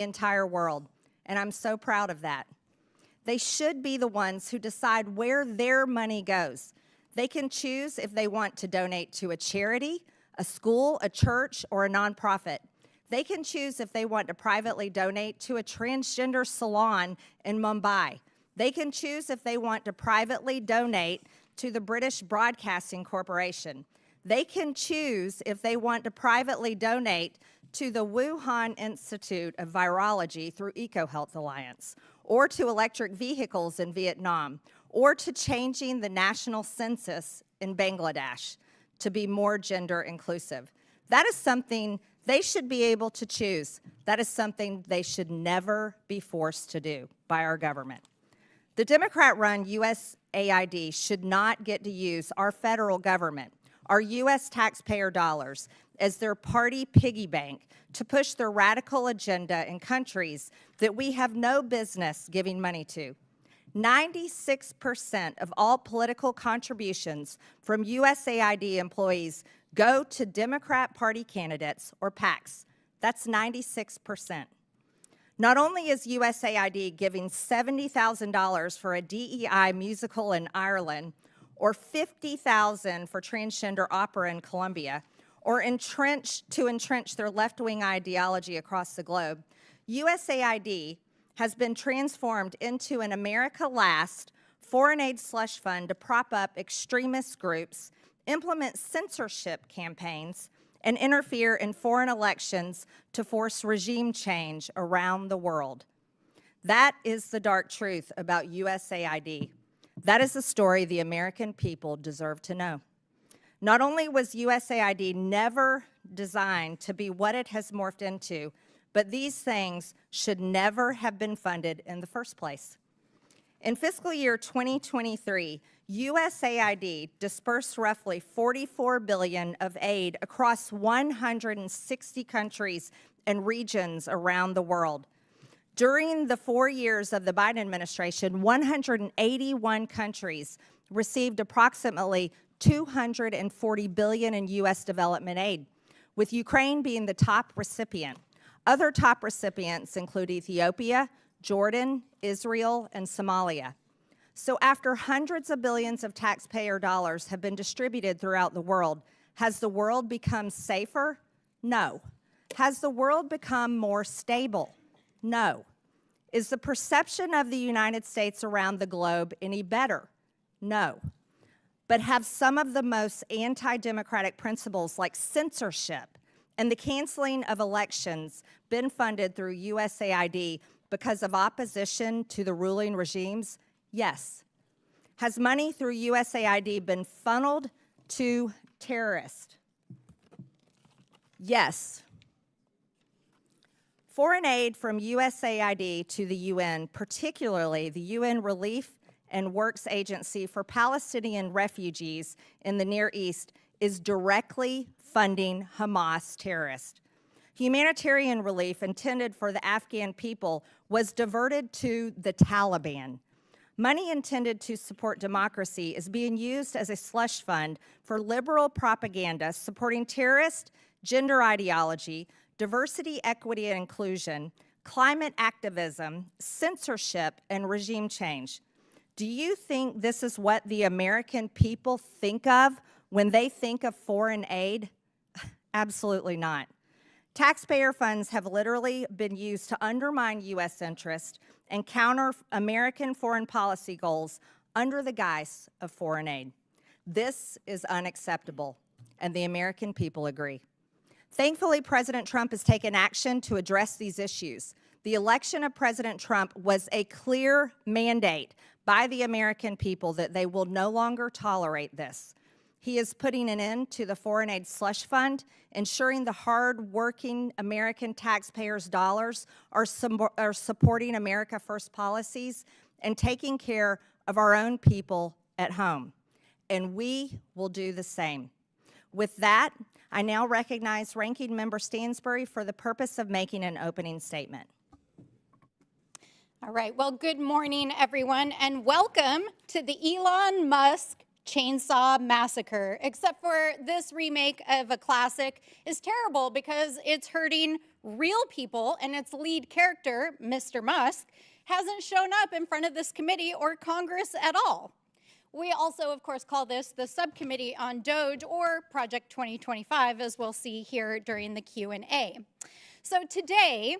the entire world, and I'm so proud of that. They should be the ones who decide where their money goes. They can choose if they want to donate to a charity, a school, a church, or a nonprofit. They can choose if they want to privately donate to a transgender salon in Mumbai. They can choose if they want to privately donate to the British Broadcasting Corporation. They can choose if they want to privately donate to the Wuhan Institute of Virology through EcoHealth Alliance, or to electric vehicles in Vietnam, or to changing the national census in Bangladesh to be more gender inclusive. That is something they should be able to choose. That is something they should never be forced to do by our government. The Democrat-run USAID should not get to use our federal government, our U.S. taxpayer dollars, as their party piggy bank to push their radical agenda in countries that we have no business giving money to. 96% of all political contributions from USAID employees go to Democrat Party candidates or PACs. That's 96%. Not only is USAID giving $70,000 for a DEI musical in Ireland, or $50,000 for transgender opera in Colombia, or to entrench their left-wing ideology across the globe, USAID has been transformed into an America Last foreign aid slush fund to prop up extremist groups, implement censorship campaigns, and interfere in foreign elections to force regime change around the world. That is the dark truth about USAID. That is the story the American people deserve to know. Not only was USAID never designed to be what it has morphed into, but these things should never have been funded in the first place. In fiscal year 2023, USAID dispersed roughly $44 billion of aid across 160 countries and regions around the world. During the 4 years of the Biden administration, 181 countries received approximately $240 billion in U.S. development aid, with Ukraine being the top recipient. Other top recipients include Ethiopia, Jordan, Israel, and Somalia. So after hundreds of billions of taxpayer dollars have been distributed throughout the world, has the world become safer? No. Has the world become more stable? No. Is the perception of the United States around the globe any better? No. But have some of the most anti-democratic principles like censorship and the canceling of elections been funded through USAID because of opposition to the ruling regimes? Yes. Has money through USAID been funneled to terrorists? Yes. Foreign aid from USAID to the UN, particularly the UN Relief and Works Agency for Palestinian refugees in the Near East, is directly funding Hamas terrorists. Humanitarian relief intended for the Afghan people was diverted to the Taliban. Money intended to support democracy is being used as a slush fund for liberal propaganda supporting terrorist, gender ideology, diversity, equity, and inclusion, climate activism, censorship, and regime change. Do you think this is what the American people think of when they think of foreign aid? Absolutely not. Taxpayer funds have literally been used to undermine U.S. interest and counter American foreign policy goals under the guise of foreign aid. This is unacceptable, and the American people agree. Thankfully, President Trump has taken action to address these issues. The election of President Trump was a clear mandate by the American people that they will no longer tolerate this. He is putting an end to the foreign aid slush fund, ensuring the hard-working American taxpayers' dollars are supporting America First policies and taking care of our own people at home. And we will do the same. With that, I now recognize Ranking Member Stansbury for the purpose of making an opening statement. All right, well, good morning, everyone, and welcome to the Elon Musk Chainsaw Massacre, except for this remake of a classic is terrible because it's hurting real people, and its lead character, Mr. Musk, hasn't shown up in front of this committee or Congress at all. We also, of course, call this the Subcommittee on DOGE, or Project 2025, as we'll see here during the Q&A. So today,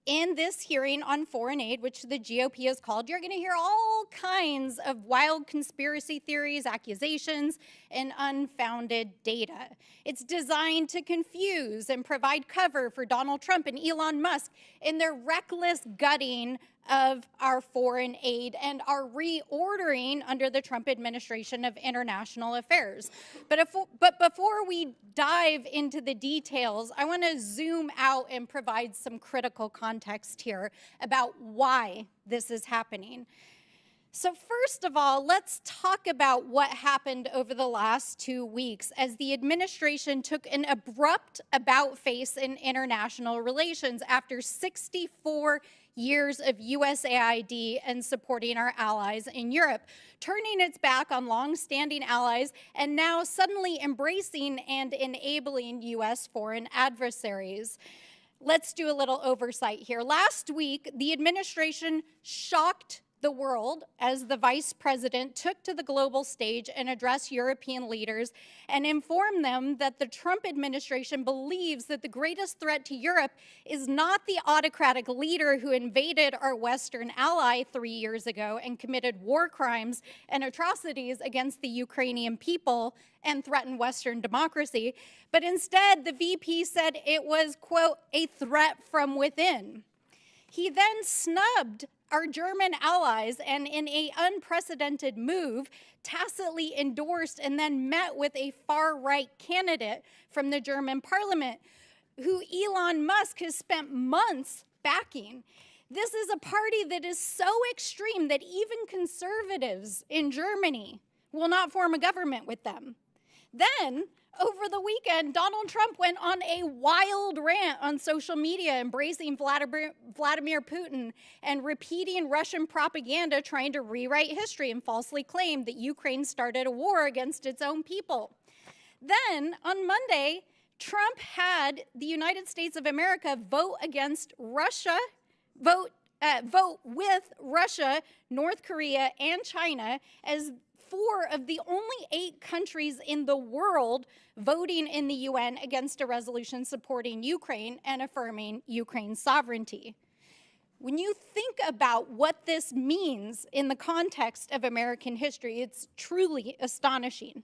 in this hearing on foreign aid, which the GOP has called, you're going to hear all kinds of wild conspiracy theories, accusations, and unfounded data. It's designed to confuse and provide cover for Donald Trump and Elon Musk in their reckless gutting of our foreign aid and our reordering under the Trump administration of international affairs. But before we dive into the details, I want to zoom out and provide some critical context here about why this is happening. So first of all, let's talk about what happened over the last 2 weeks as the administration took an abrupt about-face in international relations after 64 years of USAID and supporting our allies in Europe, turning its back on long-standing allies and now suddenly embracing and enabling US foreign adversaries. Let's do a little oversight here. Last week, the administration shocked the world as the vice president took to the global stage and addressed European leaders and informed them that the Trump administration believes that the greatest threat to Europe is not the autocratic leader who invaded our Western ally 3 years ago and committed war crimes and atrocities against the Ukrainian people and threatened Western democracy, but instead the VP said it was, quote, a threat from within. He then snubbed our German allies and, in an unprecedented move, tacitly endorsed and then met with a far-right candidate from the German parliament who Elon Musk has spent months backing. This is a party that is so extreme that even conservatives in Germany will not form a government with them. Then, over the weekend, Donald Trump went on a wild rant on social media, embracing Vladimir Putin and repeating Russian propaganda, trying to rewrite history and falsely claim that Ukraine started a war against its own people. Then, on Monday, Trump had the United States of America vote with Russia, North Korea, and China as 4 of the only 8 countries in the world voting in the UN against a resolution supporting Ukraine and affirming Ukraine's sovereignty. When you think about what this means in the context of American history, it's truly astonishing.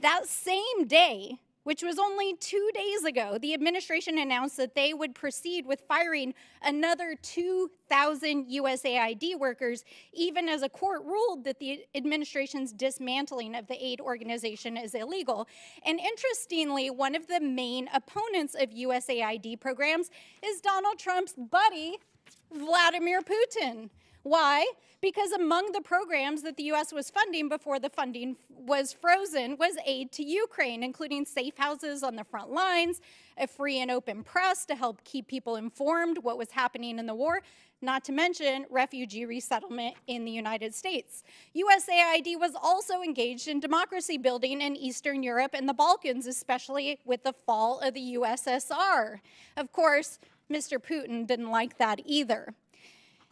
That same day, which was only 2 days ago, the administration announced that they would proceed with firing another 2,000 USAID workers, even as a court ruled that the administration's dismantling of the aid organization is illegal. And interestingly, one of the main opponents of USAID programs is Donald Trump's buddy, Vladimir Putin. Why? Because among the programs that the U.S. was funding before the funding was frozen was aid to Ukraine, including safe houses on the front lines, a free and open press to help keep people informed what was happening in the war, not to mention refugee resettlement in the United States. USAID was also engaged in democracy building in Eastern Europe and the Balkans, especially with the fall of the USSR. Of course, Mr. Putin didn't like that either.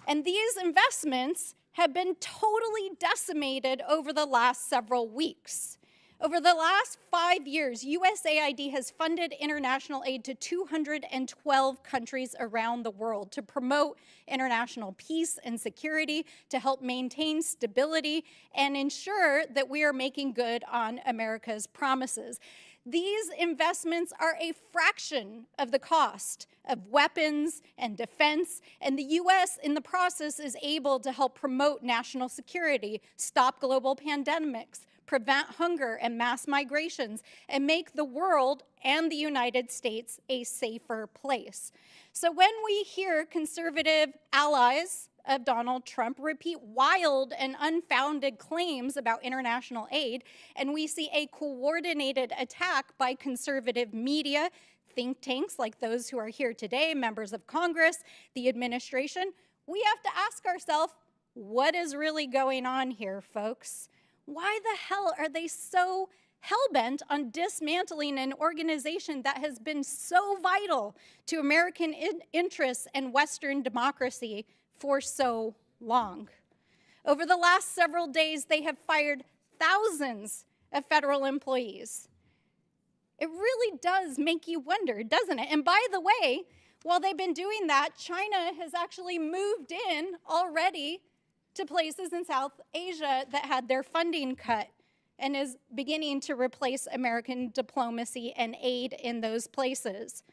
And these investments have been totally decimated over the last several weeks. Over the last 5 years, USAID has funded international aid to 212 countries around the world to promote international peace and security, to help maintain stability, and ensure that we are making good on America's promises. These investments are a fraction of the cost of weapons and defense, and the U.S. in the process is able to help promote national security, stop global pandemics, prevent hunger and mass migrations, and make the world and the United States a safer place. So when we hear conservative allies of Donald Trump repeat wild and unfounded claims about international aid, and we see a coordinated attack by conservative media, think tanks like those who are here today, members of Congress, the administration, we have to ask ourselves, what is really going on here, folks? Why the hell are they so hell-bent on dismantling an organization that has been so vital to American interests and Western democracy for so long? Over the last several days, they have fired thousands of federal employees. It really does make you wonder, doesn't it? And by the way, while they've been doing that, China has actually moved in already to places in South Asia that had their funding cut and is beginning to replace American diplomacy and aid in those places.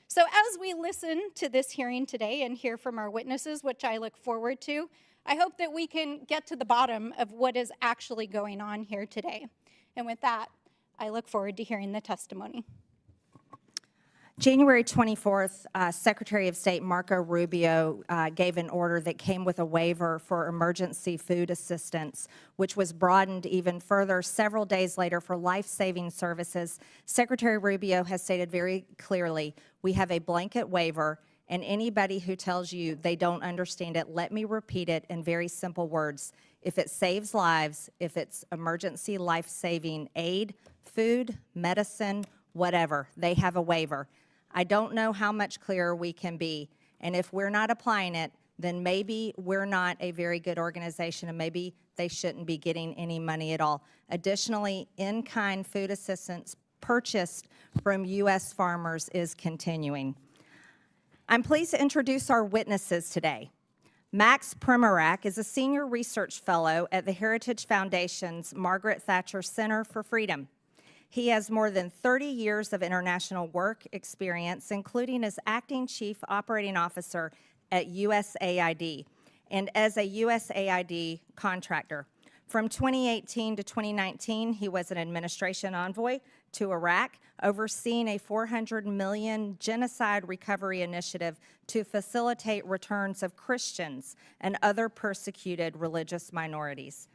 So as we listen to this hearing today and hear from our witnesses, which I look forward to, I hope that we can get to the bottom of what is actually going on here today. And with that, I look forward to hearing the testimony. January 24th, Secretary of State Marco Rubio gave an order that came with a waiver for emergency food assistance, which was broadened even further several days later for life-saving services. Secretary Rubio has stated very clearly, we have a blanket waiver, and anybody who tells you they don't understand it, let me repeat it in very simple words. If it saves lives, if it's emergency life-saving aid, food, medicine, whatever, they have a waiver. I don't know how much clearer we can be, and if we're not applying it, then maybe we're not a very good organization, and maybe they shouldn't be getting any money at all. Additionally, in-kind food assistance purchased from U.S. farmers is continuing. I'm pleased to introduce our witnesses today. Max Primac is a senior research fellow at the Heritage Foundation's Margaret Thatcher Center for Freedom. He has more than 30 years of international work experience, including as acting chief operating officer at USAID and as a USAID contractor. From 2018 to 2019, he was an administration envoy to Iraq, overseeing a $400 million genocide recovery initiative to facilitate returns of Christians and other persecuted religious minorities.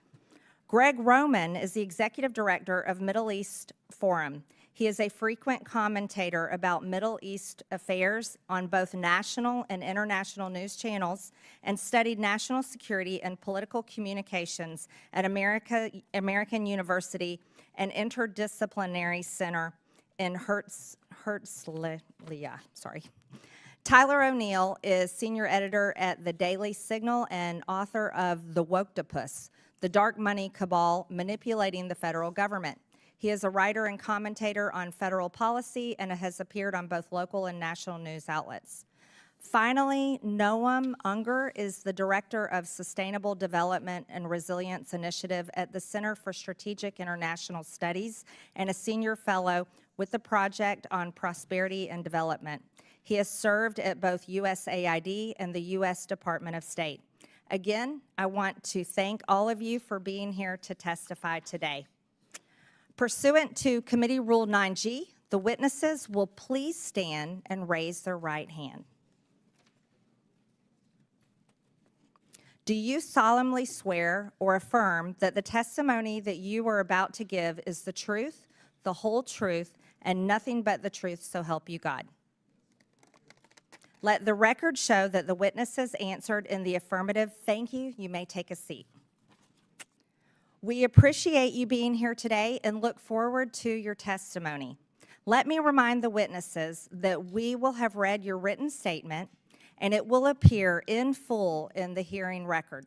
Greg Roman is the executive director of Middle East Forum. He is a frequent commentator about Middle East affairs on both national and international news channels and studied national security and political communications at American University and Interdisciplinary Center in Herzliya. Tyler O'Neill is senior editor at The Daily Signal and author of The Woktopus, The Dark Money Cabal Manipulating the Federal Government. He is a writer and commentator on federal policy and has appeared on both local and national news outlets. Finally, Noam Unger is the Director of Sustainable Development and Resilience Initiative at the Center for Strategic International Studies and a senior fellow with the Project on Prosperity and Development. He has served at both USAID and the U.S. Department of State. Again, I want to thank all of you for being here to testify today. Pursuant to Committee Rule 9G, the witnesses will please stand and raise their right hand. Do you solemnly swear or affirm that the testimony that you are about to give is the truth, the whole truth, and nothing but the truth, so help you God? Let the record show that the witnesses answered in the affirmative. Thank you. You may take a seat. We appreciate you being here today and look forward to your testimony. Let me remind the witnesses that we will have read your written statement and it will appear in full in the hearing record.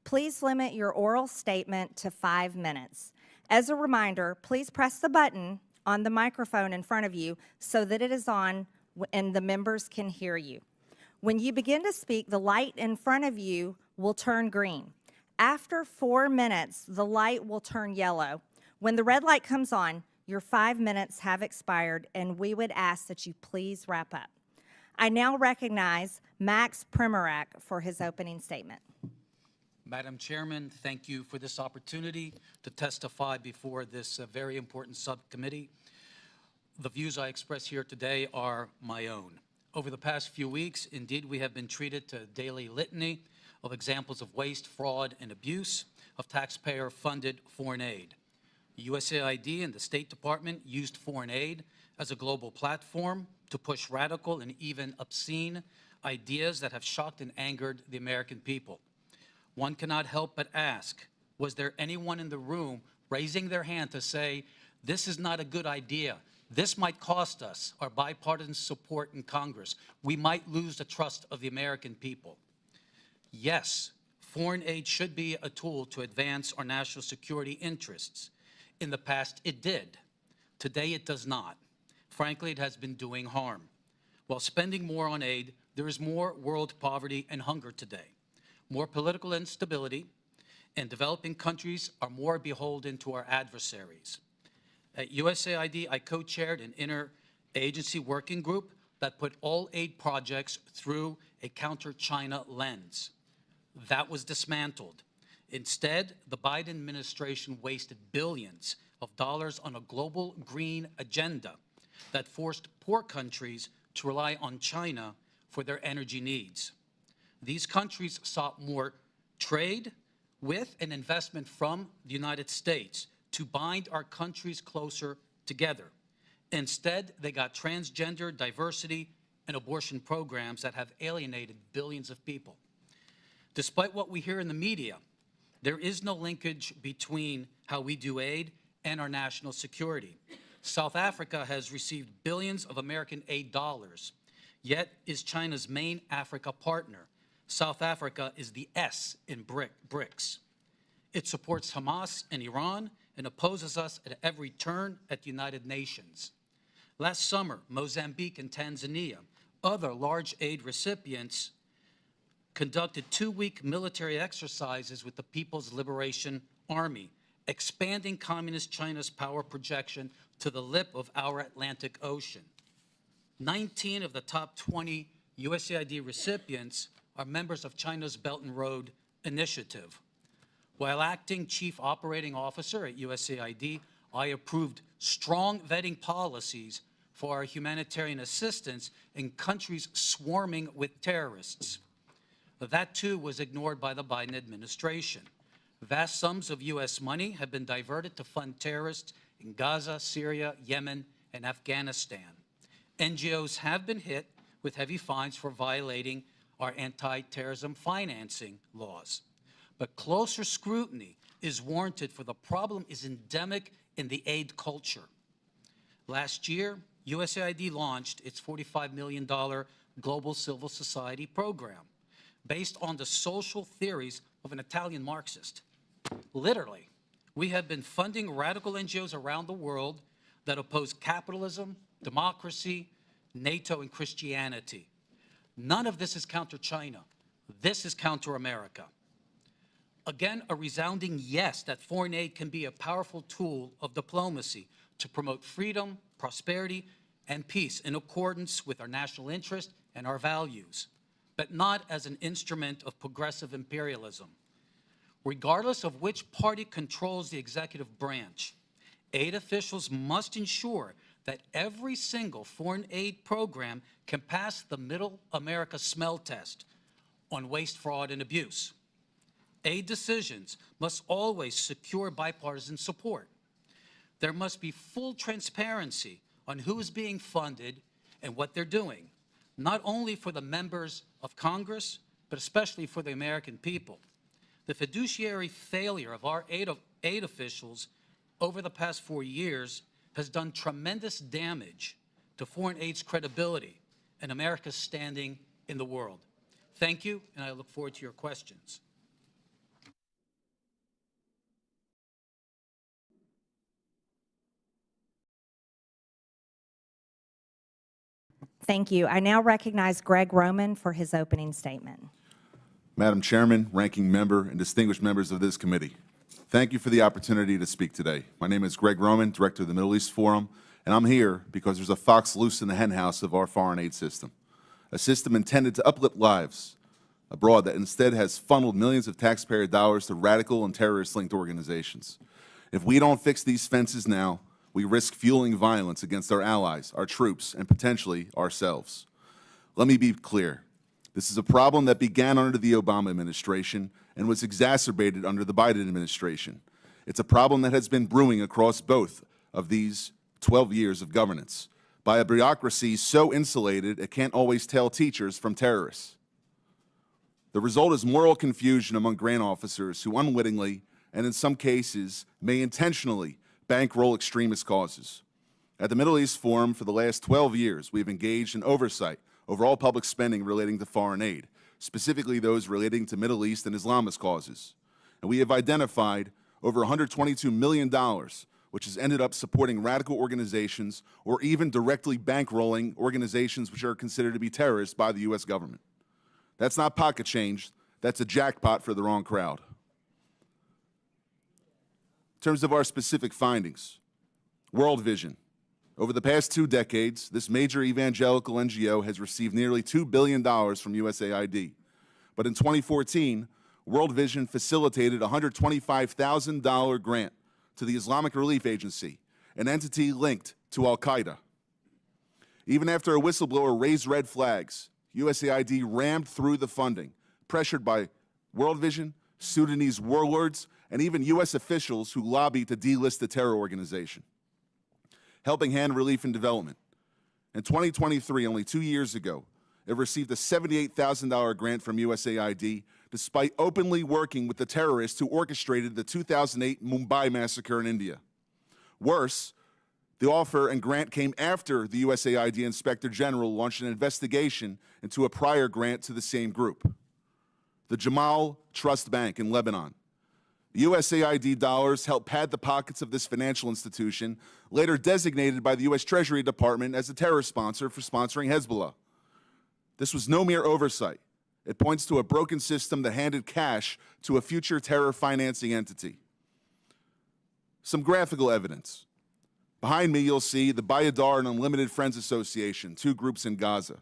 Please limit your oral statement to 5 minutes. As a reminder, please press the button on the microphone in front of you so that it is on and the members can hear you. When you begin to speak, the light in front of you will turn green. After 4 minutes, the light will turn yellow. When the red light comes on, your 5 minutes have expired, and we would ask that you please wrap up. I now recognize Max Primac for his opening statement. Madam Chairman, thank you for this opportunity to testify before this very important subcommittee. The views I express here today are my own. Over the past few weeks, indeed, we have been treated to a daily litany of examples of waste, fraud, and abuse of taxpayer-funded foreign aid. USAID and the State Department used foreign aid as a global platform to push radical and even obscene ideas that have shocked and angered the American people. One cannot help but ask, Was there anyone in the room raising their hand to say, this is not a good idea? This might cost us our bipartisan support in Congress. We might lose the trust of the American people. Yes, foreign aid should be a tool to advance our national security interests. In the past, it did. Today, it does not. Frankly, it has been doing harm. While spending more on aid, there is more world poverty and hunger today, more political instability, and developing countries are more beholden to our adversaries. At USAID, I co-chaired an interagency working group that put all aid projects through a counter-China lens. That was dismantled. Instead, the Biden administration wasted billions of dollars on a global green agenda that forced poor countries to rely on China for their energy needs. These countries sought more trade with and investment from the United States to bind our countries closer together. Instead, they got transgender, diversity, and abortion programs that have alienated billions of people. Despite what we hear in the media, there is no linkage between how we do aid and our national security. South Africa has received billions of American aid dollars, yet is China's main Africa partner. South Africa is the S in BRICS. It supports Hamas and Iran and opposes us at every turn at the United Nations. Last summer, Mozambique and Tanzania, other large aid recipients, conducted 2-week military exercises with the People's Liberation Army, expanding Communist China's power projection to the lip of our Atlantic Ocean. 19 of the top 20 USAID recipients are members of China's Belt and Road Initiative. While acting Chief Operating Officer at USAID, I approved strong vetting policies for our humanitarian assistance in countries swarming with terrorists. That, too, was ignored by the Biden administration. Vast sums of U.S. money have been diverted to fund terrorists in Gaza, Syria, Yemen, and Afghanistan. NGOs have been hit with heavy fines for violating our anti-terrorism financing laws. But closer scrutiny is warranted, for the problem is endemic in the aid culture. Last year, USAID launched its $45 million Global Civil Society program based on the social theories of an Italian Marxist. Literally, we have been funding radical NGOs around the world that oppose capitalism, democracy, NATO, and Christianity. None of this is counter-China. This is counter-America. Again, a resounding yes that foreign aid can be a powerful tool of diplomacy to promote freedom, prosperity, and peace in accordance with our national interest and our values, but not as an instrument of progressive imperialism. Regardless of which party controls the executive branch, aid officials must ensure that every single foreign aid program can pass the Middle America smell test on waste, fraud, and abuse. Aid decisions must always secure bipartisan support. There must be full transparency on who is being funded and what they're doing, not only for the members of Congress, but especially for the American people. The fiduciary failure of our aid officials over the past 4 years has done tremendous damage to foreign aid's credibility and America's standing in the world. Thank you, and I look forward to your questions. Thank you. I now recognize Greg Roman for his opening statement. Madam Chairman, ranking member, and distinguished members of this committee, thank you for the opportunity to speak today. My name is Greg Roman, Director of the Middle East Forum, and I'm here because there's a fox loose in the henhouse of our foreign aid system, a system intended to uplift lives abroad that instead has funneled millions of taxpayer dollars to radical and terrorist-linked organizations. If we don't fix these fences now, we risk fueling violence against our allies, our troops, and potentially ourselves. Let me be clear. This is a problem that began under the Obama administration and was exacerbated under the Biden administration. It's a problem that has been brewing across both of these 12 years of governance by a bureaucracy so insulated it can't always tell teachers from terrorists. The result is moral confusion among grant officers who unwittingly and in some cases may intentionally bankroll extremist causes. At the Middle East Forum for the last 12 years, we've engaged in oversight over all public spending relating to foreign aid, specifically those relating to Middle East and Islamist causes. And we have identified over $122 million, which has ended up supporting radical organizations or even directly bankrolling organizations which are considered to be terrorists by the U.S. government. That's not pocket change. That's a jackpot for the wrong crowd. In terms of our specific findings, World Vision. Over the past 2 decades, this major evangelical NGO has received nearly $2 billion from USAID. But in 2014, World Vision facilitated a $125,000 grant to the Islamic Relief Agency, an entity linked to al-Qaeda. Even after a whistleblower raised red flags, USAID rammed through the funding, pressured by World Vision, Sudanese warlords, and even U.S. officials who lobbied to delist the terror organization. Helping Hand Relief and Development. In 2023, only 2 years ago, it received a $78,000 grant from USAID, despite openly working with the terrorists who orchestrated the 2008 Mumbai massacre in India. Worse, the offer and grant came after the USAID Inspector General launched an investigation into a prior grant to the same group. The Jamal Trust Bank in Lebanon. USAID dollars helped pad the pockets of this financial institution, later designated by the U.S. Treasury Department as a terror sponsor for sponsoring Hezbollah. This was no mere oversight. It points to a broken system that handed cash to a future terror financing entity. Some graphical evidence. Behind me, you'll see the Bayadar and Unlimited Friends Association, 2 groups in Gaza.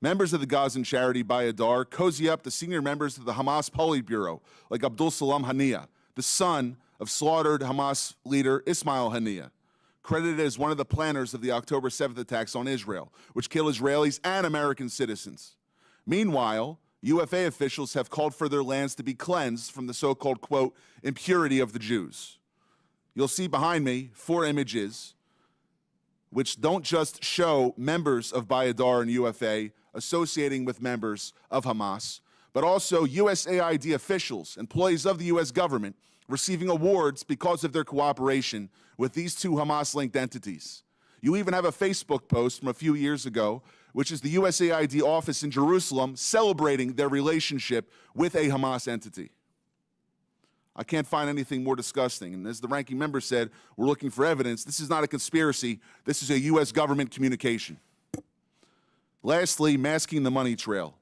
Members of the Gazan charity Bayadar cozy up to senior members of the Hamas Politburo, like Abdul Salam Haniyeh, the son of slaughtered Hamas leader Ismail Haniyeh, credited as one of the planners of the October 7th attacks on Israel, which killed Israelis and American citizens. Meanwhile, UFA officials have called for their lands to be cleansed from the so-called, quote, impurity of the Jews. You'll see behind me 4 images which don't just show members of Bayadar and UFA associating with members of Hamas, but also USAID officials, employees of the U.S. government, receiving awards because of their cooperation with these 2 Hamas-linked entities. You even have a Facebook post from a few years ago, which is the USAID office in Jerusalem celebrating their relationship with a Hamas entity. I can't find anything more disgusting. And as the ranking member said, we're looking for evidence. This is not a conspiracy. This is a U.S. government communication. Lastly, masking the money trail.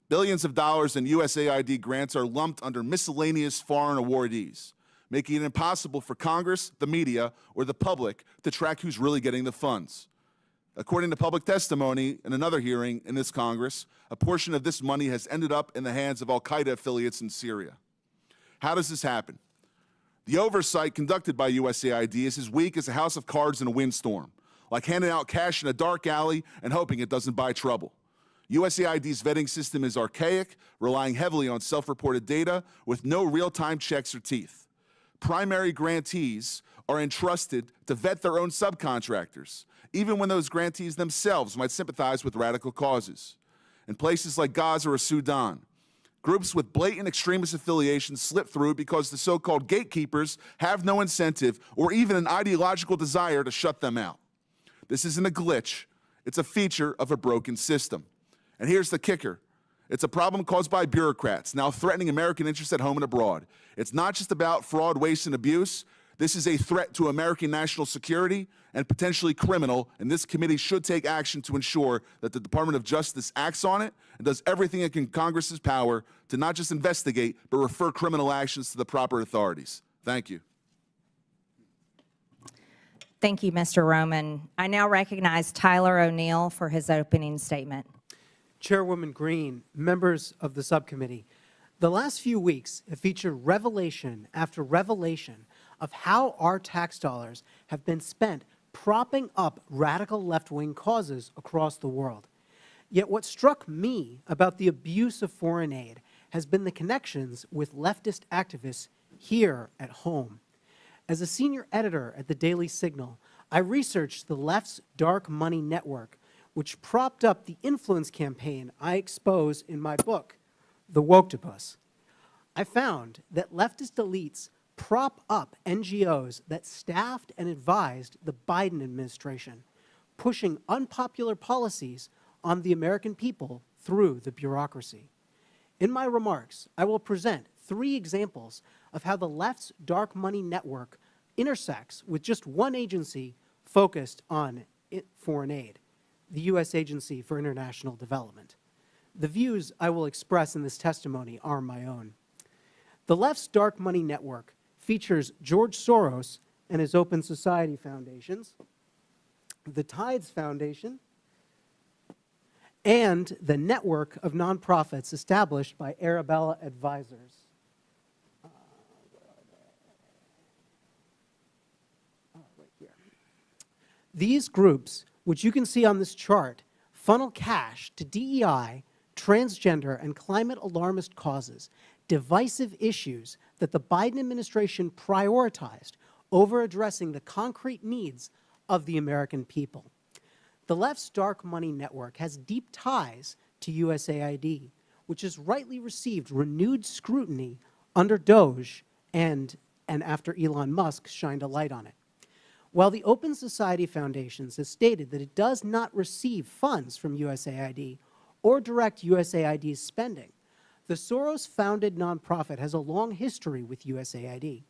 Billions of dollars in USAID grants are lumped under miscellaneous foreign awardees, making it impossible for Congress, the media, or the public to track who's really getting the funds. According to public testimony in another hearing in this Congress, a portion of this money has ended up in the hands of al-Qaeda affiliates in Syria. How does this happen? The oversight conducted by USAID is as weak as a house of cards in a windstorm, like handing out cash in a dark alley and hoping it doesn't buy trouble. USAID's vetting system is archaic, relying heavily on self-reported data with no real-time checks or teeth. Primary grantees are entrusted to vet their own subcontractors, even when those grantees themselves might sympathize with radical causes. In places like Gaza or Sudan, groups with blatant extremist affiliations slip through because the so-called gatekeepers have no incentive or even an ideological desire to shut them out. This isn't a glitch. It's a feature of a broken system. And here's the kicker. It's a problem caused by bureaucrats now threatening American interests at home and abroad. It's not just about fraud, waste, and abuse. This is a threat to American national security and potentially criminal, and this committee should take action to ensure that the Department of Justice acts on it and does everything in Congress's power to not just investigate, but refer criminal actions to the proper authorities. Thank you. Thank you, Mr. Roman. I now recognize Tyler O'Neill for his opening statement. Chairwoman Greene, members of the subcommittee, the last few weeks have featured revelation after revelation of how our tax dollars have been spent propping up radical left-wing causes across the world. Yet what struck me about the abuse of foreign aid has been the connections with leftist activists here at home. As a senior editor at the Daily Signal, I researched the left's dark money network, which propped up the influence campaign I expose in my book, The Woktopus. I found that leftist elites prop up NGOs that staffed and advised the Biden administration, pushing unpopular policies on the American people through the bureaucracy. In my remarks, I will present 3 examples of how the left's dark money network intersects with just one agency focused on foreign aid, the U.S. Agency for International Development. The views I will express in this testimony are my own. The left's dark money network features George Soros and his Open Society foundations, the Tides Foundation, and the network of nonprofits established by Arabella Advisors. Right here. These groups, which you can see on this chart, funnel cash to DEI, transgender, and climate alarmist causes, divisive issues that the Biden administration prioritized over addressing the concrete needs of the American people. The left's dark money network has deep ties to USAID, which has rightly received renewed scrutiny under DOGE and after Elon Musk shined a light on it. While the Open Society Foundations has stated that it does not receive funds from USAID or direct USAID's spending, the Soros-founded nonprofit has a long history with USAID.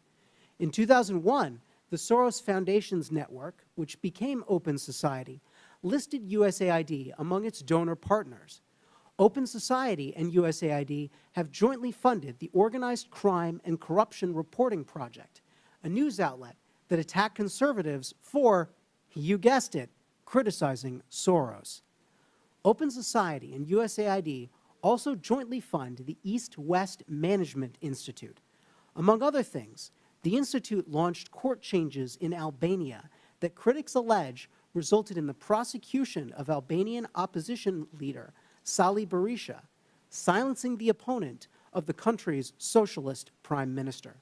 In 2001, the Soros Foundations Network, which became Open Society, listed USAID among its donor partners. Open Society and USAID have jointly funded the Organized Crime and Corruption Reporting Project, a news outlet that attacked conservatives for, you guessed it, criticizing Soros. Open Society and USAID also jointly fund the East-West Management Institute. Among other things, the institute launched court changes in Albania that critics allege resulted in the prosecution of Albanian opposition leader Sali Berisha, silencing the opponent of the country's socialist prime minister.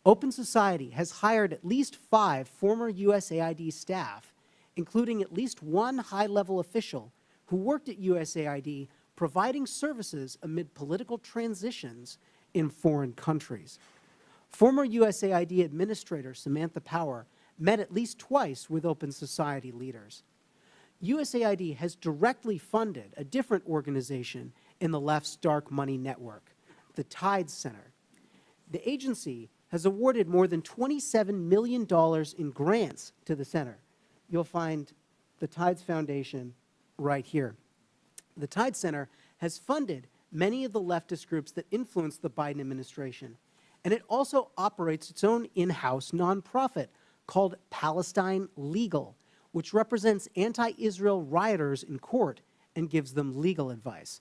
Open Society has hired at least 5 former USAID staff, including at least 1 high-level official who worked at USAID providing services amid political transitions in foreign countries. Former USAID Administrator Samantha Power met at least twice with Open Society leaders. USAID has directly funded a different organization in the left's dark money network, the Tides Center. The agency has awarded more than $27 million in grants to the center. You'll find the Tides Foundation right here. The Tides Center has funded many of the leftist groups that influence the Biden administration, and it also operates its own in-house nonprofit called Palestine Legal, which represents anti-Israel rioters in court and gives them legal advice.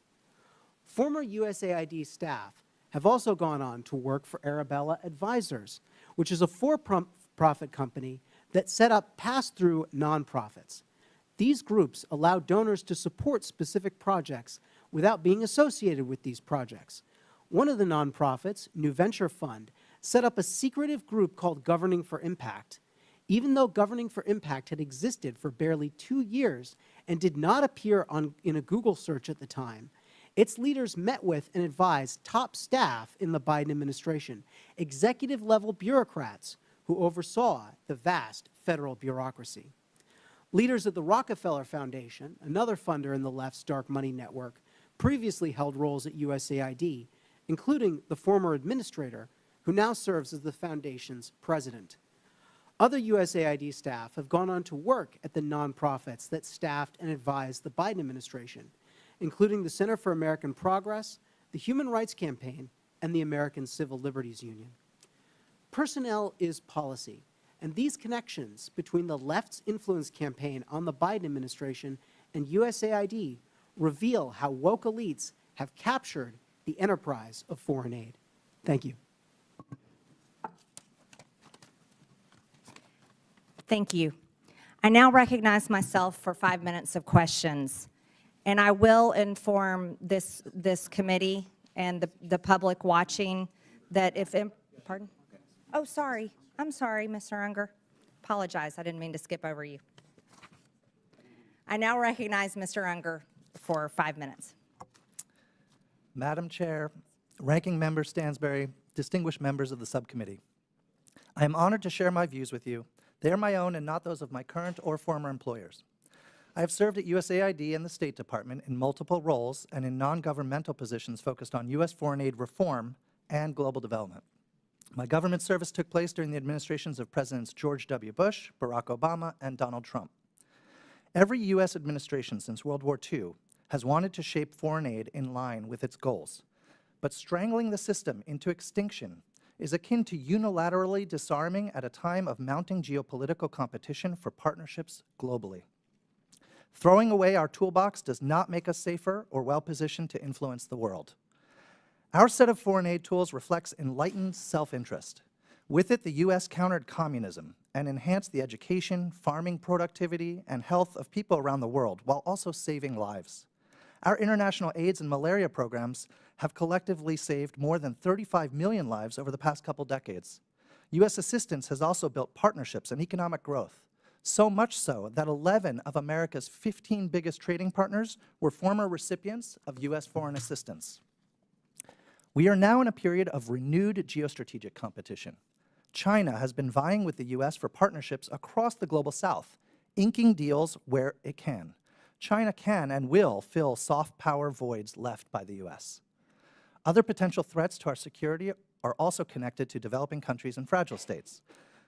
Former USAID staff have also gone on to work for Arabella Advisors, which is a for-profit company that set up pass-through nonprofits. These groups allow donors to support specific projects without being associated with these projects. One of the nonprofits, New Venture Fund, set up a secretive group called Governing for Impact. Even though Governing for Impact had existed for barely 2 years and did not appear in a Google search at the time, its leaders met with and advised top staff in the Biden administration, executive-level bureaucrats who oversaw the vast federal bureaucracy. Leaders at the Rockefeller Foundation, another funder in the left's dark money network, previously held roles at USAID, including the former administrator, who now serves as the foundation's president. Other USAID staff have gone on to work at the nonprofits that staffed and advised the Biden administration, including the Center for American Progress, the Human Rights Campaign, and the American Civil Liberties Union. Personnel is policy, and these connections between the left's influence campaign on the Biden administration and USAID reveal how woke elites have captured the enterprise of foreign aid. Thank you. Thank you. I now recognize myself for 5 minutes of questions, and I will inform this committee and the public watching that if, pardon? Oh, sorry. I'm sorry, Mr. Unger. Apologize. I didn't mean to skip over you. I now recognize Mr. Unger for 5 minutes. Madam Chair, Ranking Member Stansbury, distinguished members of the subcommittee. I am honored to share my views with you. They are my own and not those of my current or former employers. I have served at USAID and the State Department in multiple roles and in non-governmental positions focused on U.S. foreign aid reform and global development. My government service took place during the administrations of Presidents George W. Bush, Barack Obama, and Donald Trump. Every U.S. administration since World War II has wanted to shape foreign aid in line with its goals. But strangling the system into extinction is akin to unilaterally disarming at a time of mounting geopolitical competition for partnerships globally. Throwing away our toolbox does not make us safer or well-positioned to influence the world. Our set of foreign aid tools reflects enlightened self-interest. With it, the U.S. countered communism and enhanced the education, farming productivity, and health of people around the world, while also saving lives. Our international AIDS and malaria programs have collectively saved more than 35 million lives over the past couple decades. U.S. assistance has also built partnerships and economic growth, so much so that 11 of America's 15 biggest trading partners were former recipients of U.S. foreign assistance. We are now in a period of renewed geostrategic competition. China has been vying with the U.S. for partnerships across the global south, inking deals where it can. China can and will fill soft power voids left by the U.S. Other potential threats to our security are also connected to developing countries and fragile states.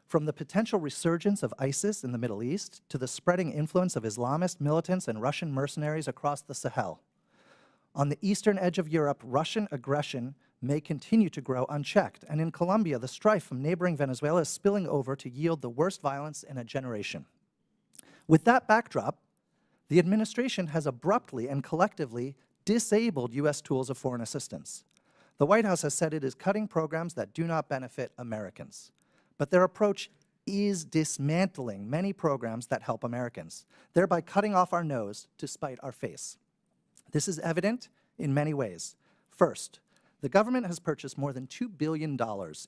From the potential resurgence of ISIS in the Middle East to the spreading influence of Islamist militants and Russian mercenaries across the Sahel. On the eastern edge of Europe, Russian aggression may continue to grow unchecked, and in Colombia, the strife from neighboring Venezuela is spilling over to yield the worst violence in a generation. With that backdrop, the administration has abruptly and collectively disabled U.S. tools of foreign assistance. The White House has said it is cutting programs that do not benefit Americans, but their approach is dismantling many programs that help Americans, thereby cutting off our nose to spite our face. This is evident in many ways. First, the government has purchased more than $2 billion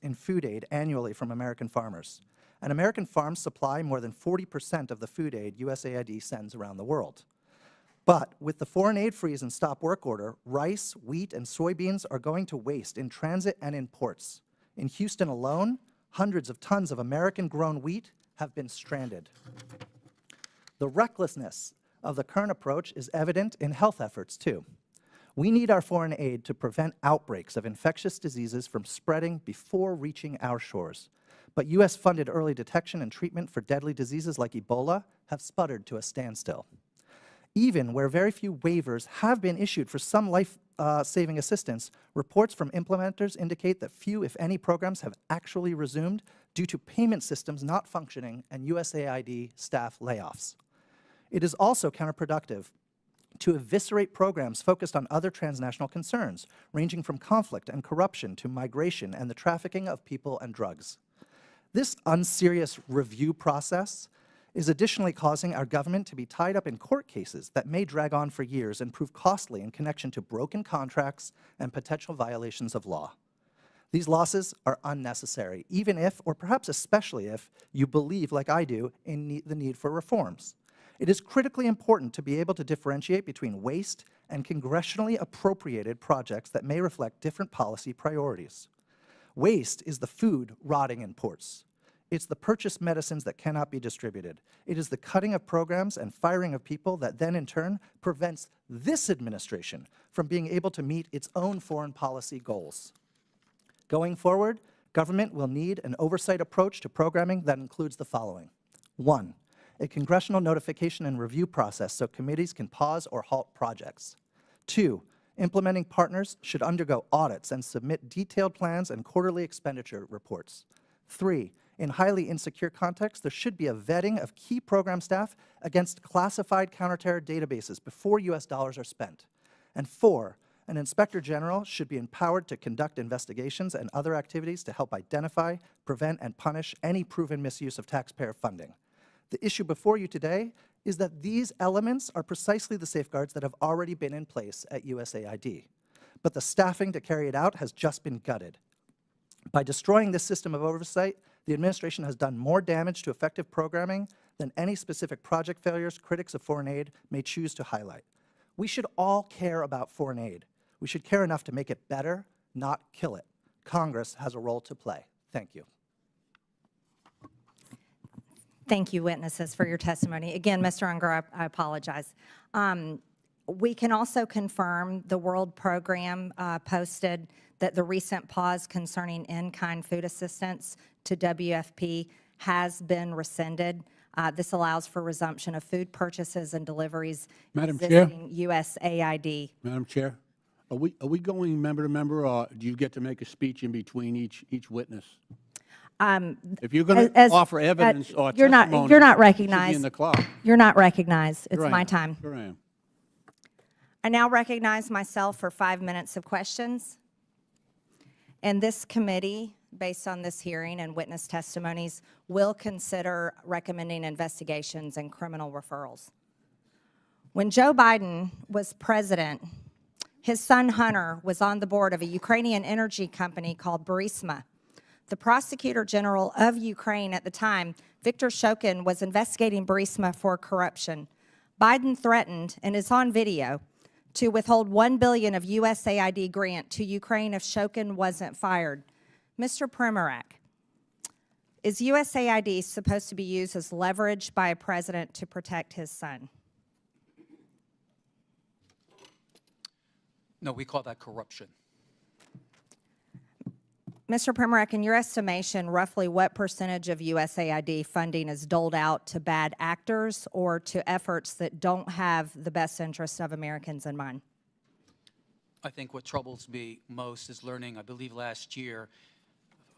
in food aid annually from American farmers, and American farms supply more than 40% of the food aid USAID sends around the world. But with the foreign aid freeze and stop work order, rice, wheat, and soybeans are going to waste in transit and in ports. In Houston alone, hundreds of tons of American-grown wheat have been stranded. The recklessness of the current approach is evident in health efforts, too. We need our foreign aid to prevent outbreaks of infectious diseases from spreading before reaching our shores. But U.S.-funded early detection and treatment for deadly diseases like Ebola have sputtered to a standstill. Even where very few waivers have been issued for some life-saving assistance, reports from implementers indicate that few, if any, programs have actually resumed due to payment systems not functioning and USAID staff layoffs. It is also counterproductive to eviscerate programs focused on other transnational concerns, ranging from conflict and corruption to migration and the trafficking of people and drugs. This unserious review process is additionally causing our government to be tied up in court cases that may drag on for years and prove costly in connection to broken contracts and potential violations of law. These losses are unnecessary, even if, or perhaps especially if, you believe, like I do, in the need for reforms. It is critically important to be able to differentiate between waste and congressionally appropriated projects that may reflect different policy priorities. Waste is the food rotting in ports. It's the purchased medicines that cannot be distributed. It is the cutting of programs and firing of people that then, in turn, prevents this administration from being able to meet its own foreign policy goals. Going forward, government will need an oversight approach to programming that includes the following. 1, a congressional notification and review process so committees can pause or halt projects. 2, implementing partners should undergo audits and submit detailed plans and quarterly expenditure reports. 3, in highly insecure contexts, there should be a vetting of key program staff against classified counterterror databases before U.S. dollars are spent. And 4, an inspector general should be empowered to conduct investigations and other activities to help identify, prevent, and punish any proven misuse of taxpayer funding. The issue before you today is that these elements are precisely the safeguards that have already been in place at USAID. But the staffing to carry it out has just been gutted. By destroying this system of oversight, the administration has done more damage to effective programming than any specific project failures critics of foreign aid may choose to highlight. We should all care about foreign aid. We should care enough to make it better, not kill it. Congress has a role to play. Thank you. Thank you, witnesses, for your testimony. Again, Mr. Unger, I apologize. We can also confirm the World Program posted that the recent pause concerning in-kind food assistance to WFP has been rescinded. This allows for resumption of food purchases and deliveries Madam Chair? existing USAID. Madam Chair, are we going member to member, or do you get to make a speech in between each witness? If you're going to offer evidence or you're testimony, you're not you should be recognized. in the clock. You're not recognized. It's Sure I my am. time. Sure I am. I now recognize myself for 5 minutes of questions. And this committee, based on this hearing and witness testimonies, will consider recommending investigations and criminal referrals. When Joe Biden was president, his son Hunter was on the board of a Ukrainian energy company called Burisma. The prosecutor general of Ukraine at the time, Viktor Shokin, was investigating Burisma for corruption. Biden threatened, and is on video, to withhold $1 billion of USAID grant to Ukraine if Shokin wasn't fired. Mr. Primac, is USAID supposed to be used as leverage by a president to protect his son? No, we call that corruption. Mr. Primac, in your estimation, roughly what percentage of USAID funding is doled out to bad actors or to efforts that don't have the best interests of Americans in mind? I think what troubles me most is learning, I believe last year,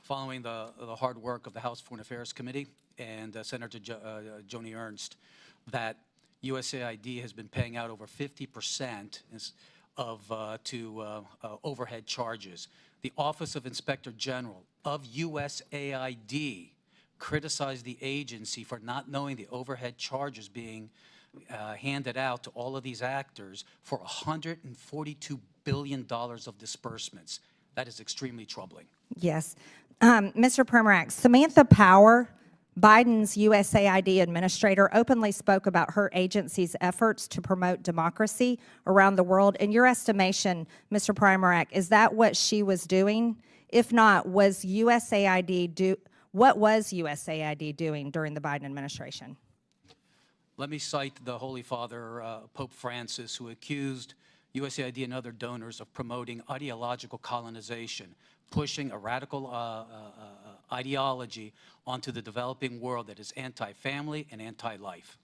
following the hard work of the House Foreign Affairs Committee and Senator Joni Ernst, that USAID has been paying out over 50% to overhead charges. The Office of Inspector General of USAID criticized the agency for not knowing the overhead charges being handed out to all of these actors for $142 billion of disbursements. That is extremely troubling. Yes. Mr. Primac, Samantha Power, Biden's USAID administrator, openly spoke about her agency's efforts to promote democracy around the world. In your estimation, Mr. Primac, is that what she was doing? If not, what was USAID doing during the Biden administration? Let me cite the Holy Father, Pope Francis, who accused USAID and other donors of promoting ideological colonization, pushing a radical ideology onto the developing world that is anti-family and anti-life.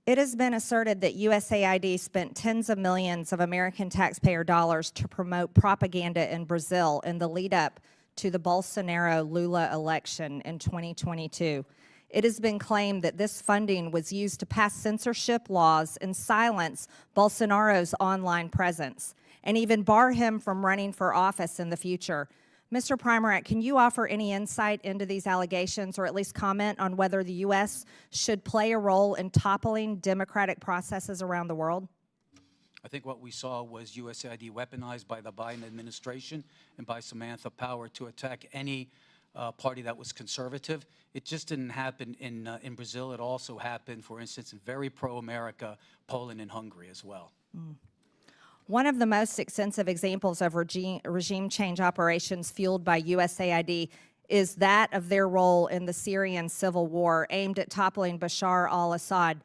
It has been asserted that USAID spent tens of millions of American taxpayer dollars to promote propaganda in Brazil in the lead up to the Bolsonaro-Lula election in 2022. It has been claimed that this funding was used to pass censorship laws and silence Bolsonaro's online presence, and even bar him from running for office in the future. Mr. Primac, can you offer any insight into these allegations, or at least comment on whether the U.S. should play a role in toppling democratic processes around the world? I think what we saw was USAID weaponized by the Biden administration and by Samantha Power to attack any party that was conservative. It just didn't happen in Brazil. It also happened, for instance, in very pro-America, Poland and Hungary as well. One of the most extensive examples of regime change operations fueled by USAID is that of their role in the Syrian civil war aimed at toppling Bashar al-Assad.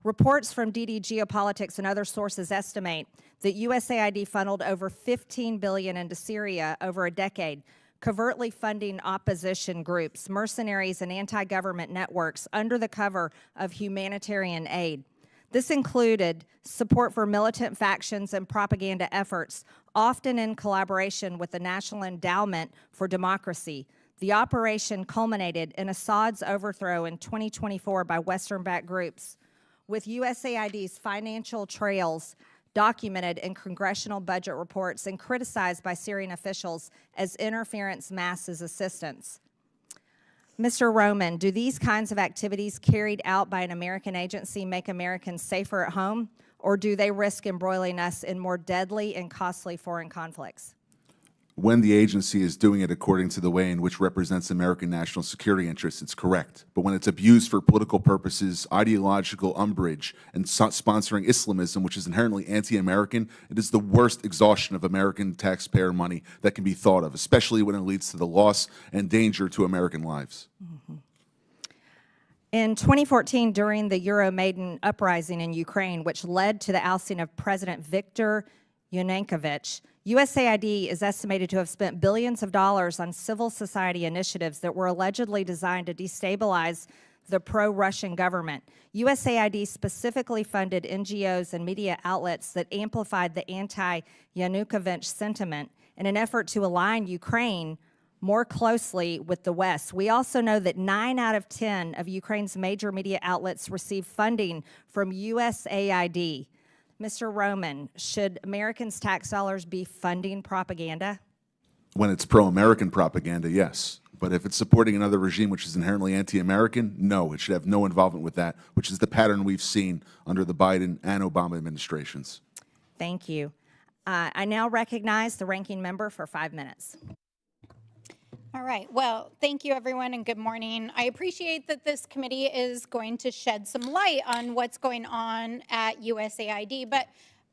Reports from DD Geopolitics and other sources estimate that USAID funneled over $15 billion into Syria over a decade, covertly funding opposition groups, mercenaries, and anti-government networks under the cover of humanitarian aid. This included support for militant factions and propaganda efforts, often in collaboration with the National Endowment for Democracy. The operation culminated in Assad's overthrow in 2024 by Western-backed groups, with USAID's financial trails documented in congressional budget reports and criticized by Syrian officials as interference masked as assistance. Mr. Roman, do these kinds of activities carried out by an American agency make Americans safer at home, or do they risk embroiling us in more deadly and costly foreign conflicts? When the agency is doing it according to the way in which represents American national security interests, it's correct. But when it's abused for political purposes, ideological umbrage, and sponsoring Islamism, which is inherently anti-American, it is the worst exhaustion of American taxpayer money that can be thought of, especially when it leads to the loss and danger to American lives. In 2014, during the Euromaidan uprising in Ukraine, which led to the ousting of President Viktor Yanukovych, USAID is estimated to have spent billions of dollars on civil society initiatives that were allegedly designed to destabilize the pro-Russian government. USAID specifically funded NGOs and media outlets that amplified the anti-Yanukovych sentiment in an effort to align Ukraine more closely with the West. We also know that 9 out of 10 of Ukraine's major media outlets receive funding from USAID. Mr. Roman, should Americans' tax dollars be funding propaganda? When it's pro-American propaganda, yes. But if it's supporting another regime which is inherently anti-American, no, it should have no involvement with that, which is the pattern we've seen under the Biden and Obama administrations. Thank you. I now recognize the ranking member for 5 minutes. All right. Well, thank you, everyone, and good morning. I appreciate that this committee is going to shed some light on what's going on at USAID, but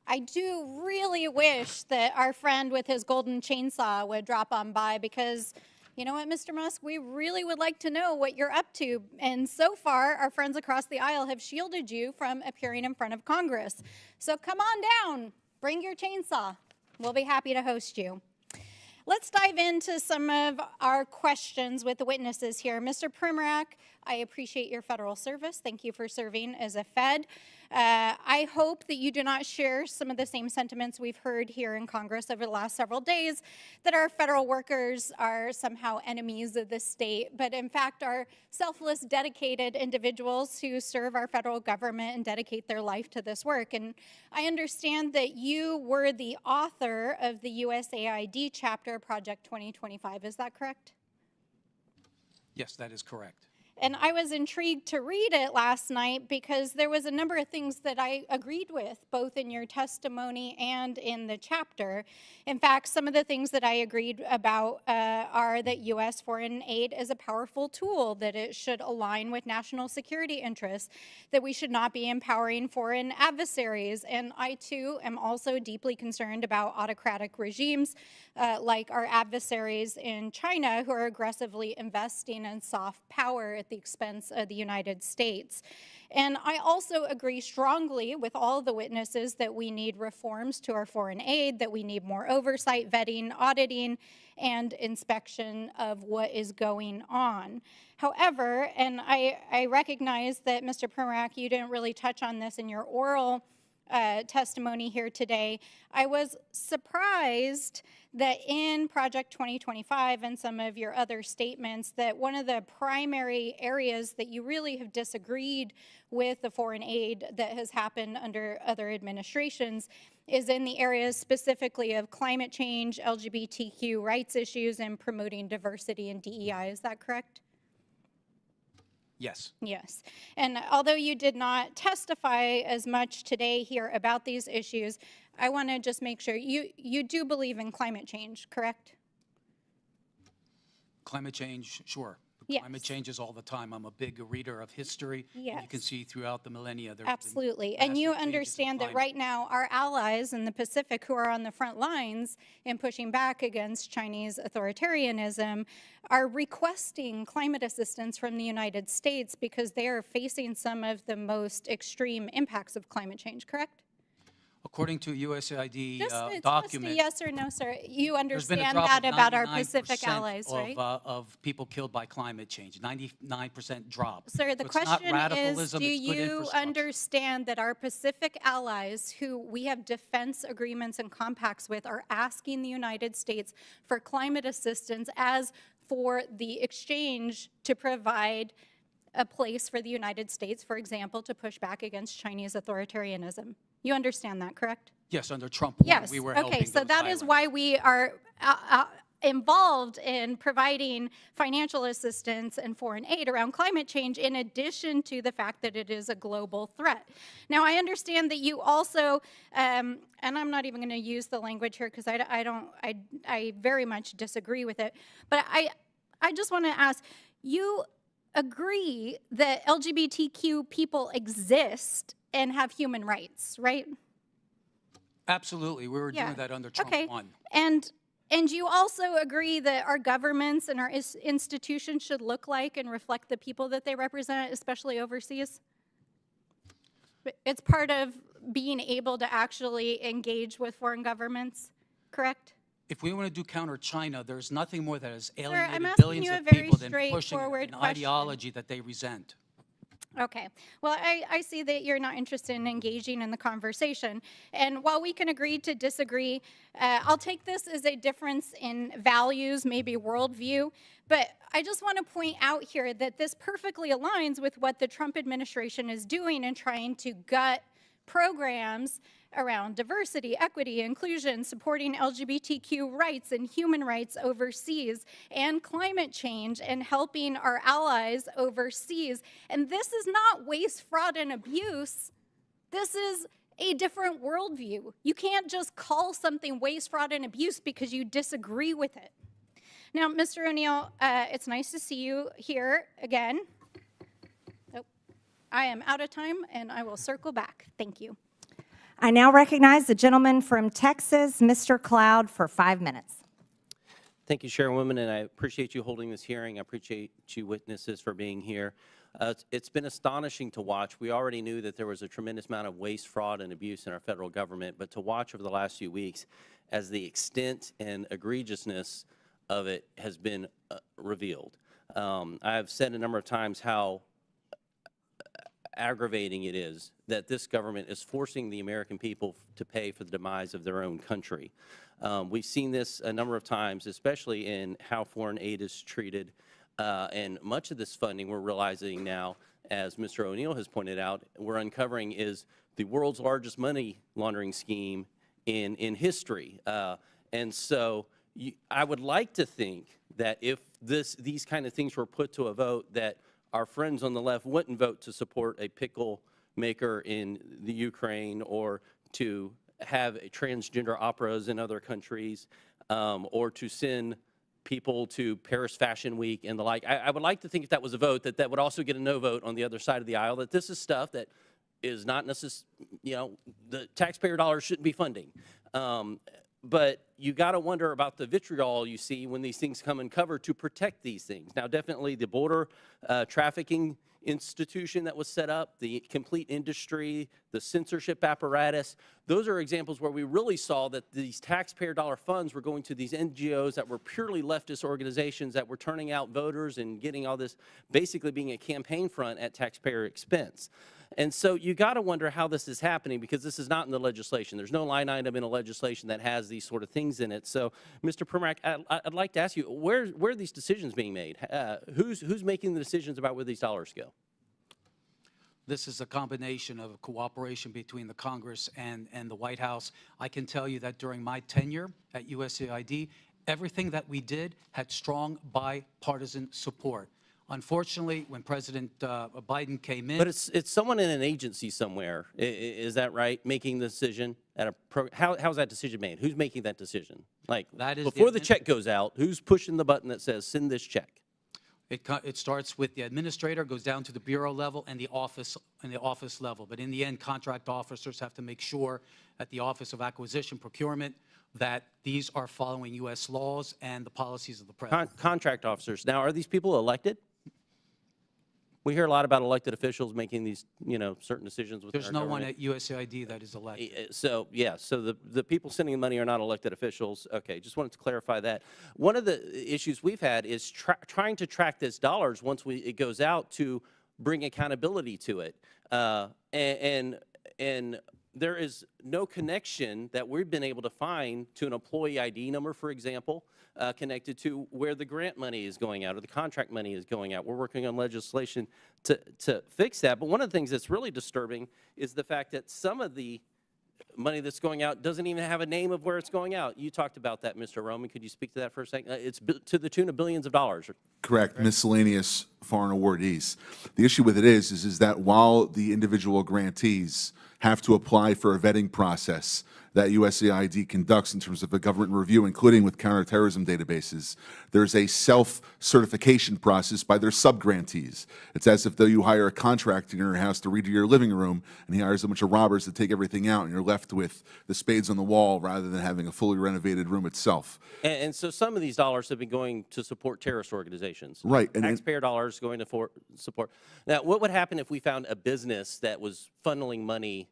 I do really wish that our friend with his golden chainsaw would drop on by because, you know what, Mr. Musk, we really would like to know what you're up to. And so far, our friends across the aisle have shielded you from appearing in front of Congress. So come on down. Bring your chainsaw. We'll be happy to host you. Let's dive into some of our questions with the witnesses here. Mr. Primac, I appreciate your federal service. Thank you for serving as a Fed. I hope that you do not share some of the same sentiments we've heard here in Congress over the last several days, that our federal workers are somehow enemies of the state, but in fact are selfless, dedicated individuals who serve our federal government and dedicate their life to this work. And I understand that you were the author of the USAID chapter, Project 2025. Is that correct? Yes, that is correct. And I was intrigued to read it last night because there was a number of things that I agreed with, both in your testimony and in the chapter. In fact, some of the things that I agreed about are that U.S. foreign aid is a powerful tool, that it should align with national security interests, that we should not be empowering foreign adversaries. And I, too, am also deeply concerned about autocratic regimes like our adversaries in China who are aggressively investing in soft power at the expense of the United States. And I also agree strongly with all the witnesses that we need reforms to our foreign aid, that we need more oversight, vetting, auditing, and inspection of what is going on. However, and I recognize that, Mr. Primac, you didn't really touch on this in your oral testimony here today. I was surprised that in Project 2025 and some of your other statements that one of the primary areas that you really have disagreed with the foreign aid that has happened under other administrations is in the areas specifically of climate change, LGBTQ rights issues, and promoting diversity and DEI. Is that correct? Yes. Yes. And although you did not testify as much today here about these issues, I want to just make sure you do believe in climate change, correct? Climate change, sure. Yes. Climate changes all the time. I'm a big reader of history. Yes. And you can see throughout the millennia. There have been Absolutely. And you massive changes in understand that climate. right now our allies in the Pacific who are on the front lines in pushing back against Chinese authoritarianism are requesting climate assistance from the United States because they are facing some of the most extreme impacts of climate change, correct? According to USAID Just document, a yes or no, sir. You there's been a understand drop that of about our 99% Pacific allies, right? of people killed by climate change, 99% drop. Sir, the So it's not question is, radicalism, do it's good you infrastructure. understand that our Pacific allies, who we have defense agreements and compacts with, are asking the United States for climate assistance as for the exchange to provide a place for the United States, for example, to push back against Chinese authoritarianism? You understand that, correct? Yes, under Trump, Yes. we were Okay, helping so those that is islands. why we are involved in providing financial assistance and foreign aid around climate change, in addition to the fact that it is a global threat. Now, I understand that you also, and I'm not even going to use the language here because I very much disagree with it, but I just want to ask, you agree that LGBTQ people exist and have human rights, right? Absolutely, we were Yeah. doing that under Trump Okay. 1. And And you also agree that our governments and our institutions should look like and reflect the people that they represent, especially overseas? It's part of being able to actually engage with foreign governments, correct? If we want to do counter China, there's nothing more that has I'm alienated asking billions you a of very people than pushing straightforward an question. ideology that they resent. Okay. Well, I see that you're not interested in engaging in the conversation. And while we can agree to disagree, I'll take this as a difference in values, maybe worldview. But I just want to point out here that this perfectly aligns with what the Trump administration is doing in trying to gut programs around diversity, equity, inclusion, supporting LGBTQ rights and human rights overseas, and climate change, and helping our allies overseas. And this is not waste, fraud, and abuse. This is a different worldview. You can't just call something waste, fraud, and abuse because you disagree with it. Now, Mr. O'Neill, it's nice to see you here again. Oh, I am out of time, and I will circle back. Thank you. I now recognize the gentleman from Texas, Mr. Cloud, for 5 minutes. Thank you, Chairwoman, and I appreciate you holding this hearing. I appreciate you witnesses for being here. It's been astonishing to watch. We already knew that there was a tremendous amount of waste, fraud, and abuse in our federal government, but to watch over the last few weeks as the extent and egregiousness of it has been revealed. I've said a number of times how aggravating it is that this government is forcing the American people to pay for the demise of their own country. We've seen this a number of times, especially in how foreign aid is treated. And much of this funding we're realizing now, as Mr. O'Neill has pointed out, we're uncovering is the world's largest money laundering scheme in history. And so I would like to think that if these kind of things were put to a vote, that our friends on the left wouldn't vote to support a pickle maker in the Ukraine, or to have transgender operas in other countries, or to send people to Paris Fashion Week and the like. I would like to think if that was a vote, that would also get a no vote on the other side of the aisle, that this is stuff that is not necessarily, the taxpayer dollars shouldn't be funding. But you got to wonder about the vitriol you see when these things come uncovered to protect these things. Now, definitely the border trafficking institution that was set up, the complete industry, the censorship apparatus, those are examples where we really saw that these taxpayer dollar funds were going to these NGOs that were purely leftist organizations that were turning out voters and getting all this, basically being a campaign front at taxpayer expense. And so you got to wonder how this is happening, because this is not in the legislation. There's no line item in a legislation that has these sort of things in it. So, Mr. Primac, I'd like to ask you, where are these decisions being made? Who's making the decisions about where these dollars go? This is a combination of cooperation between the Congress and the White House. I can tell you that during my tenure at USAID, everything that we did had strong bipartisan support. Unfortunately, when President Biden came in— But it's someone in an agency somewhere, is that right, making the decision at a how's that decision made? Who's making that decision? Like, that is before the check goes out, who's pushing the button that says send this check? It starts with the administrator, goes down to the bureau level and the office level. But in the end, contract officers have to make sure at the Office of Acquisition Procurement that these are following U.S. laws and the policies of the president. Contract officers. Now, are these people elected? We hear a lot about elected officials making these, certain decisions within There's our no one government. at USAID that is elected. So, yeah, so the people sending the money are not elected officials. Okay, just wanted to clarify that. One of the issues we've had is trying to track this dollars once it goes out, to bring accountability to it. And there is no connection that we've been able to find to an employee ID number, for example, connected to where the grant money is going out or the contract money is going out. We're working on legislation to fix that. But one of the things that's really disturbing is the fact that some of the money that's going out doesn't even have a name of where it's going out. You talked about that, Mr. Roman. Could you speak to that for a second? It's to the tune of billions of dollars. Correct. Miscellaneous foreign awardees. The issue with it is that while the individual grantees have to apply for a vetting process, that USAID conducts in terms of a government review, including with counterterrorism databases. There's a self-certification process by their sub-grantees. It's as if though you hire a contractor in your house to redo your living room, and he hires a bunch of robbers to take everything out, and you're left with the spades on the wall rather than having a fully renovated room itself. And so some of these dollars have been going to support terrorist organizations. Right. And taxpayer dollars going to support. Now, what would happen if we found a business that was funneling money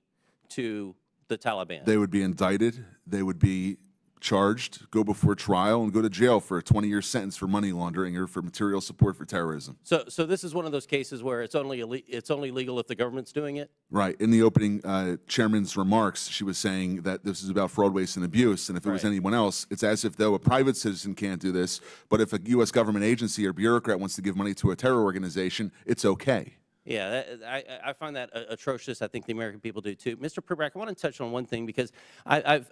to the Taliban? They would be indicted. They would be charged, go before trial, and go to jail for a 20-year sentence for money laundering or for material support for terrorism. So this is one of those cases where it's only legal if the government's doing it? Right. In the opening chairman's remarks, she was saying that this is about fraud, waste, and abuse, and if it was anyone else, it's as if though a private citizen can't do this, but if a U.S. government agency or bureaucrat wants to give money to a terror organization, it's okay. Yeah, I find that atrocious. I think the American people do too. Mr. Primac, I want to touch on one thing because I've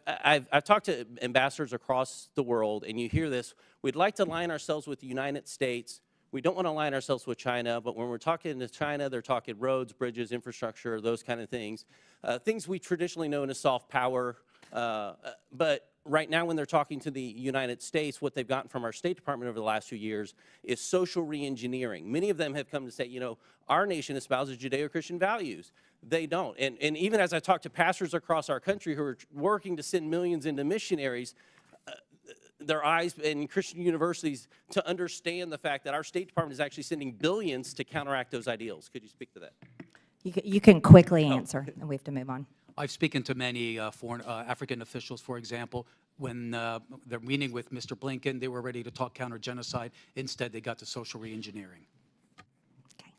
talked to ambassadors across the world, and you hear this. We'd like to align ourselves with the United States. We don't want to align ourselves with China, but when we're talking to China, they're talking roads, bridges, infrastructure, those kind of things. Things we traditionally known as soft power. But right now, when they're talking to the United States, what they've gotten from our State Department over the last few years is social reengineering. Many of them have come to say, you know, our nation espouses Judeo-Christian values. They don't. And even as I talk to pastors across our country who are working to send millions into missionaries, their eyes in Christian universities to understand the fact that our State Department is actually sending billions to counteract those ideals. Could you speak to that? You can quickly answer, and we have to move on. I've spoken to many foreign African officials, for example. When they're meeting with Mr. Blinken, they were ready to talk counter-genocide. Instead, they got to social reengineering. Okay.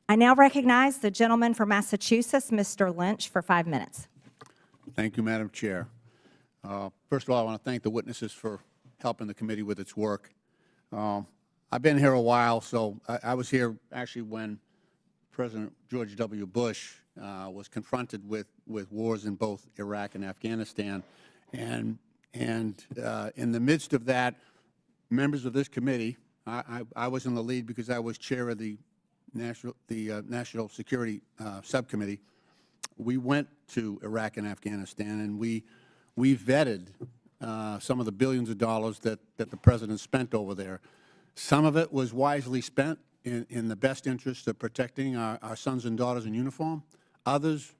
I now recognize the gentleman from Massachusetts, Mr. Lynch, for 5 minutes. Thank you, Madam Chair. First of all, I want to thank the witnesses for helping the committee with its work. I've been here a while, so I was here actually when President George W. Bush was confronted with wars in both Iraq and Afghanistan. And in the midst of that, members of this committee, I was in the lead because I was chair of the National Security Subcommittee. We went to Iraq and Afghanistan, and we vetted some of the billions of dollars that the President spent over there. Some of it was wisely spent in the best interest of protecting our sons and daughters in uniform. Others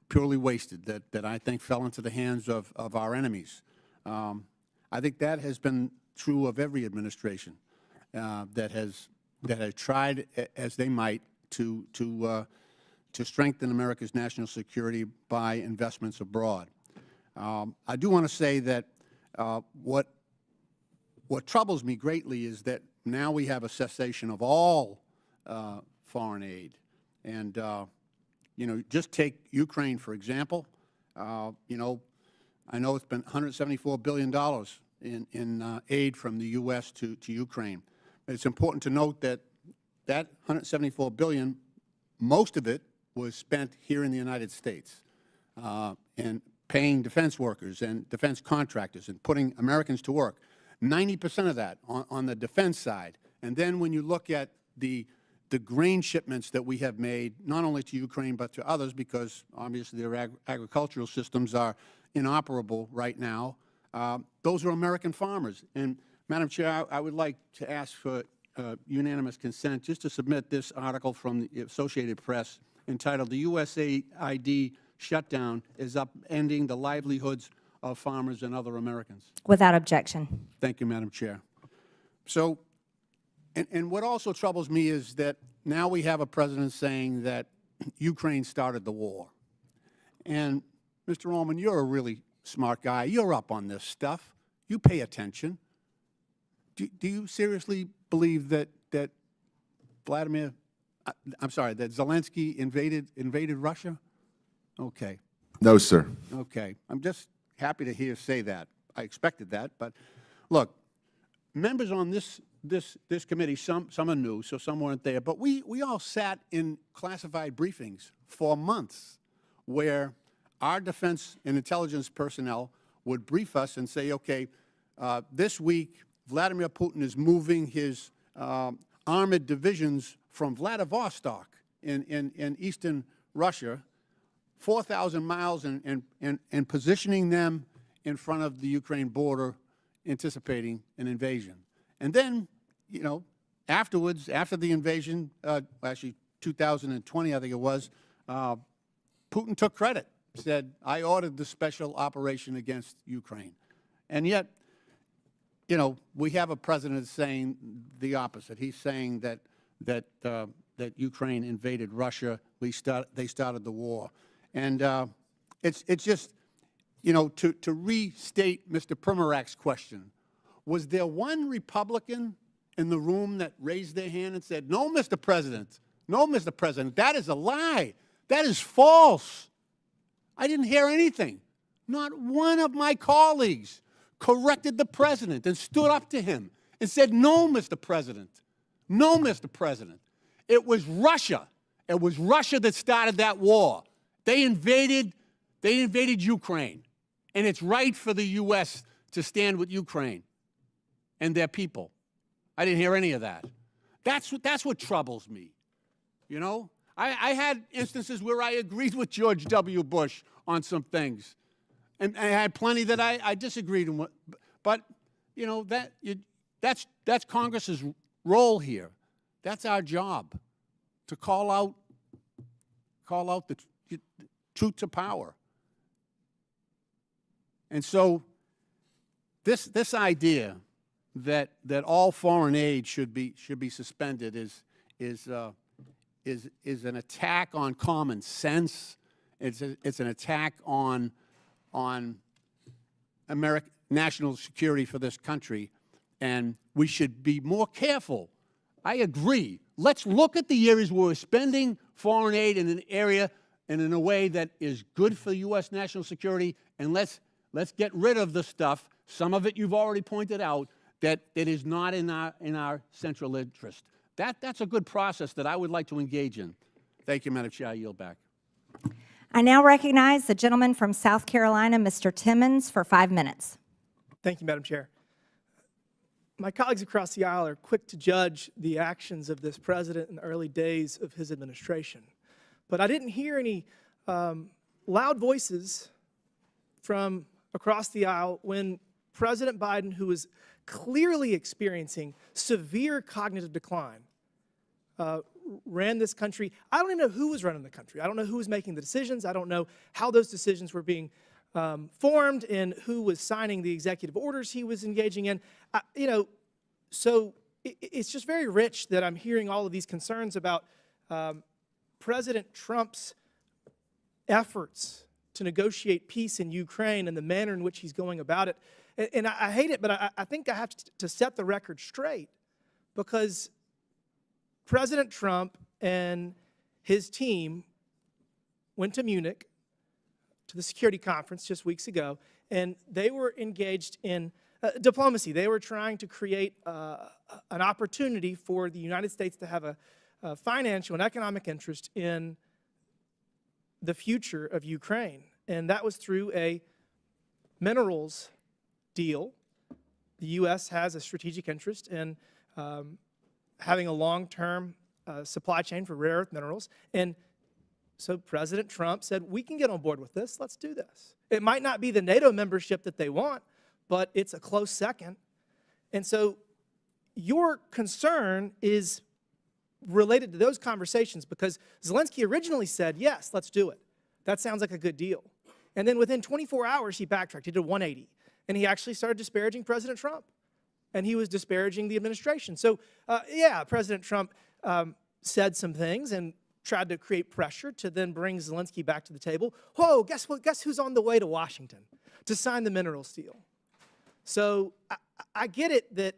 purely wasted that I think fell into the hands of our enemies. I think that has been true of every administration that has tried as they might to strengthen America's national security by investments abroad. I do want to say that what troubles me greatly is that now we have a cessation of all foreign aid. And, you know, just take Ukraine, for example. You know, I know it's been $174 billion in aid from the U.S. to Ukraine. But it's important to note that that $174 billion, most of it was spent here in the United States and paying defense workers and defense contractors and putting Americans to work. 90% of that on the defense side. And then when you look at the grain shipments that we have made, not only to Ukraine but to others, because obviously their agricultural systems are inoperable right now, those are American farmers. And, Madam Chair, I would like to ask for unanimous consent just to submit this article from the Associated Press entitled, "The USAID Shutdown is Upending the Livelihoods of Farmers and Other Americans." Without objection. Thank you, Madam Chair. So, and what also troubles me is that now we have a president saying that Ukraine started the war. And, Mr. Ullman, you're a really smart guy. You're up on this stuff. You pay attention. Do you seriously believe that Zelensky invaded Russia? Okay. No, sir. Okay. I'm just happy to hear you say that. I expected that. But, look, members on this committee, some are new, so some weren't there, but we all sat in classified briefings for months where our defense and intelligence personnel would brief us and say, okay, this week Vladimir Putin is moving his armored divisions from Vladivostok in eastern Russia 4,000 miles and positioning them in front of the Ukraine border, anticipating an invasion. And then, you know, afterwards, after the invasion, actually 2020, I think it was, Putin took credit, said, I ordered the special operation against Ukraine. And yet, you know, we have a president saying the opposite. He's saying that Ukraine invaded Russia. They started the war. And it's just, you know, to restate Mr. Primac's question, was there one Republican in the room that raised their hand and said, no, Mr. President, no, Mr. President, that is a lie. That is false. I didn't hear anything. Not one of my colleagues corrected the president and stood up to him and said, no, Mr. President, no, Mr. President. It was Russia. It was Russia that started that war. They invaded Ukraine. And it's right for the U.S. to stand with Ukraine and their people. I didn't hear any of that. That's what troubles me. You know, I had instances where I agreed with George W. Bush on some things. And I had plenty that I disagreed with. But, you know, that's Congress's role here. That's our job, to call out the truth to power. And so this idea that all foreign aid should be suspended is an attack on common sense. It's an attack on national security for this country, and we should be more careful. I agree. Let's look at the areas where we're spending foreign aid in an area and in a way that is good for U.S. national security, and let's get rid of the stuff, some of it you've already pointed out, that is not in our central interest. That's a good process that I would like to engage in. Thank you, Madam Chair. I yield back. I now recognize the gentleman from South Carolina, Mr. Timmons, for 5 minutes. Thank you, Madam Chair. My colleagues across the aisle are quick to judge the actions of this president in the early days of his administration. But I didn't hear any loud voices from across the aisle when President Biden, who was clearly experiencing severe cognitive decline, ran this country. I don't even know who was running the country. I don't know who was making the decisions. I don't know how those decisions were being formed and who was signing the executive orders he was engaging in. You know, so it's just very rich that I'm hearing all of these concerns about President Trump's efforts to negotiate peace in Ukraine and the manner in which he's going about it. And I hate it, but I think I have to set the record straight, because President Trump and his team went to Munich to the security conference just weeks ago, and they were engaged in diplomacy. They were trying to create an opportunity for the United States to have a financial and economic interest in the future of Ukraine, and that was through a minerals deal. The U.S. has a strategic interest in having a long-term supply chain for rare earth minerals, and so President Trump said, we can get on board with this, let's do this. It might not be the NATO membership that they want, but it's a close second. And so your concern is related to those conversations, because Zelensky originally said, yes, let's do it. That sounds like a good deal. And then within 24 hours, he backtracked. He did a 180. And he actually started disparaging President Trump. And he was disparaging the administration. So, yeah, President Trump said some things and tried to create pressure to then bring Zelensky back to the table. Whoa, guess what? Guess who's on the way to Washington to sign the minerals deal? So I get it that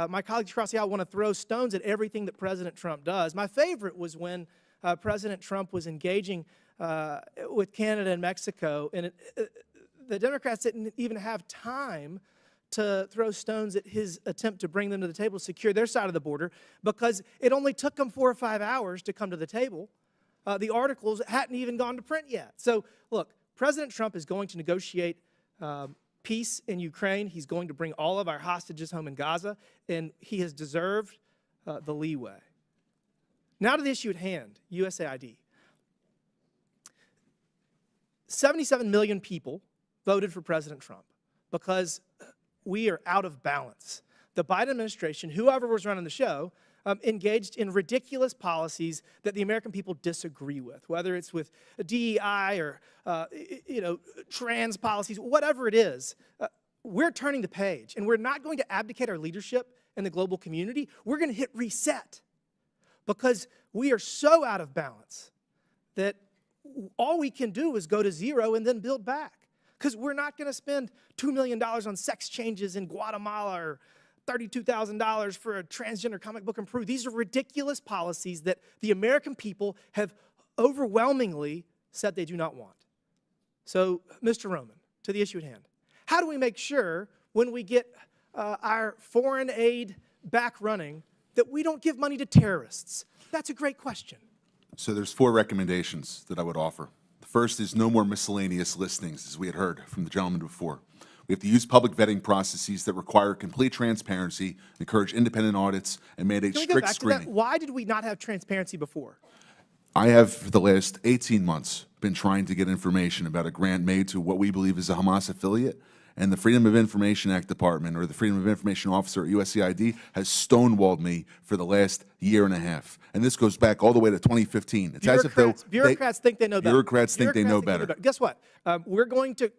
my colleagues across the aisle want to throw stones at everything that President Trump does. My favorite was when President Trump was engaging with Canada and Mexico, and the Democrats didn't even have time to throw stones at his attempt to bring them to the table to secure their side of the border, because it only took them 4 or 5 hours to come to the table. The articles hadn't even gone to print yet. So, look, President Trump is going to negotiate peace in Ukraine. He's going to bring all of our hostages home in Gaza, and he has deserved the leeway. Now to the issue at hand, USAID. 77 million people voted for President Trump because we are out of balance. The Biden administration, whoever was running the show, engaged in ridiculous policies that the American people disagree with, whether it's with DEI or trans policies, whatever it is. We're turning the page, and we're not going to abdicate our leadership in the global community. We're going to hit reset because we are so out of balance that all we can do is go to zero and then build back. Because we're not going to spend $2 million on sex changes in Guatemala or $32,000 for a transgender comic book in Peru. These are ridiculous policies that the American people have overwhelmingly said they do not want. So, Mr. Roman, to the issue at hand, how do we make sure when we get our foreign aid back running that we don't give money to terrorists? That's a great question. So there's 4 recommendations that I would offer. The first is no more miscellaneous listings, as we had heard from the gentleman before. We have to use public vetting processes that require complete transparency, encourage independent audits, and mandate Can we go strict back to screening. that? Why did we not have transparency before? I have, for the last 18 months, been trying to get information about a grant made to what we believe is a Hamas affiliate, and the Freedom of Information Act Department, or the Freedom of Information Officer at USAID, has stonewalled me for the last year and a half. And this goes back all the way to 2015. It's as if though Bureaucrats think they know better. Bureaucrats think they know better. Guess what? We're going to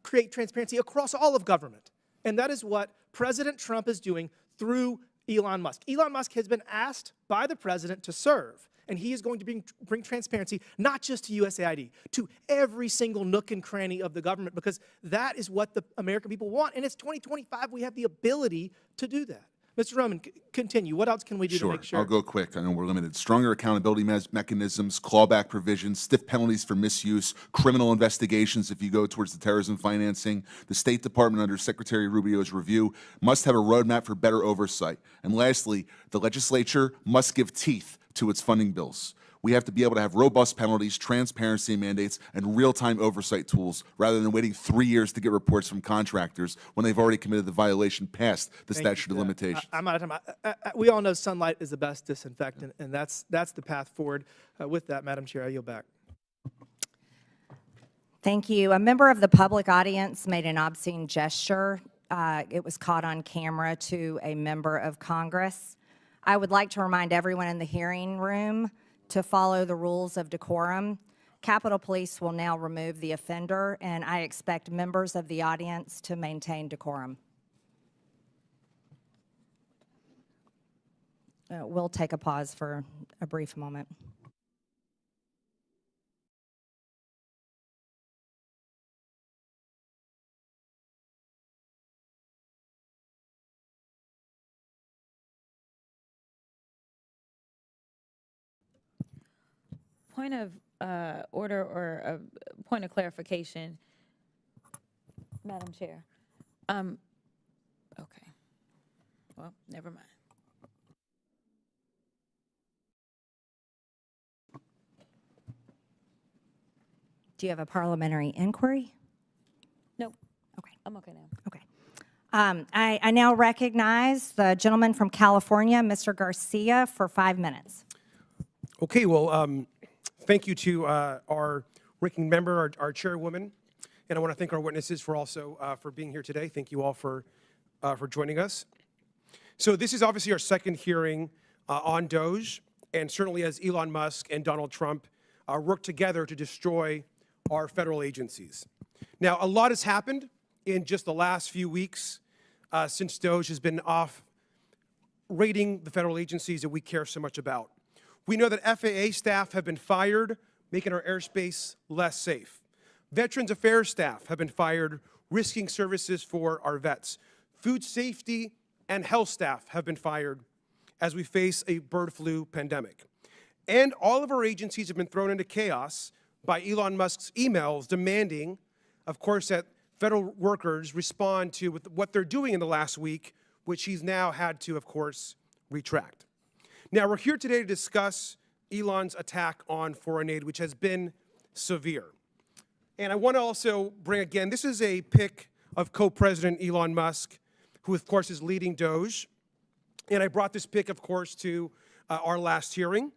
create transparency across all of government. And that is what President Trump is doing through Elon Musk. Elon Musk has been asked by the president to serve. And he is going to bring transparency, not just to USAID, to every single nook and cranny of the government, because that is what the American people want. And it's 2025. We have the ability to do that. Mr. Roman, continue. What else can we do to make sure? I'll go quick. I know we're limited. Stronger accountability mechanisms, clawback provisions, stiff penalties for misuse, criminal investigations if you go towards the terrorism financing. The State Department, under Secretary Rubio's review, must have a roadmap for better oversight. And lastly, the legislature must give teeth to its funding bills. We have to be able to have robust penalties, transparency mandates, and real-time oversight tools rather than waiting 3 years to get reports from contractors when they've already committed the violation past the statute of limitations. I'm out of time. We all know sunlight is the best disinfectant, and that's the path forward. With that, Madam Chair, I yield back. Thank you. A member of the public audience made an obscene gesture. It was caught on camera to a member of Congress. I would like to remind everyone in the hearing room to follow the rules of decorum. Capitol Police will now remove the offender, and I expect members of the audience to maintain decorum. We'll take a pause for a brief moment. Point of order or a point of clarification, Madam Chair. Okay. Well, never mind. Do you have a parliamentary inquiry? Nope. Okay. I'm okay now. Okay. I now recognize the gentleman from California, Mr. Garcia, for 5 minutes. Okay, well, thank you to our ranking member, our chairwoman, and I want to thank our witnesses for also for being here today. Thank you all for joining us. So this is obviously our second hearing on DOGE, and certainly as Elon Musk and Donald Trump work together to destroy our federal agencies. Now, a lot has happened in just the last few weeks since DOGE has been off raiding the federal agencies that we care so much about. We know that FAA staff have been fired, making our airspace less safe. Veterans Affairs staff have been fired, risking services for our vets. Food safety and health staff have been fired as we face a bird flu pandemic. And all of our agencies have been thrown into chaos by Elon Musk's emails demanding, of course, that federal workers respond to what they're doing in the last week, which he's now had to, of course, retract. Now, we're here today to discuss Elon's attack on foreign aid, which has been severe. And I want to also bring again, this is a pic of co-president Elon Musk, who, of course, is leading DOGE. And I brought this pic, of course, to our last hearing.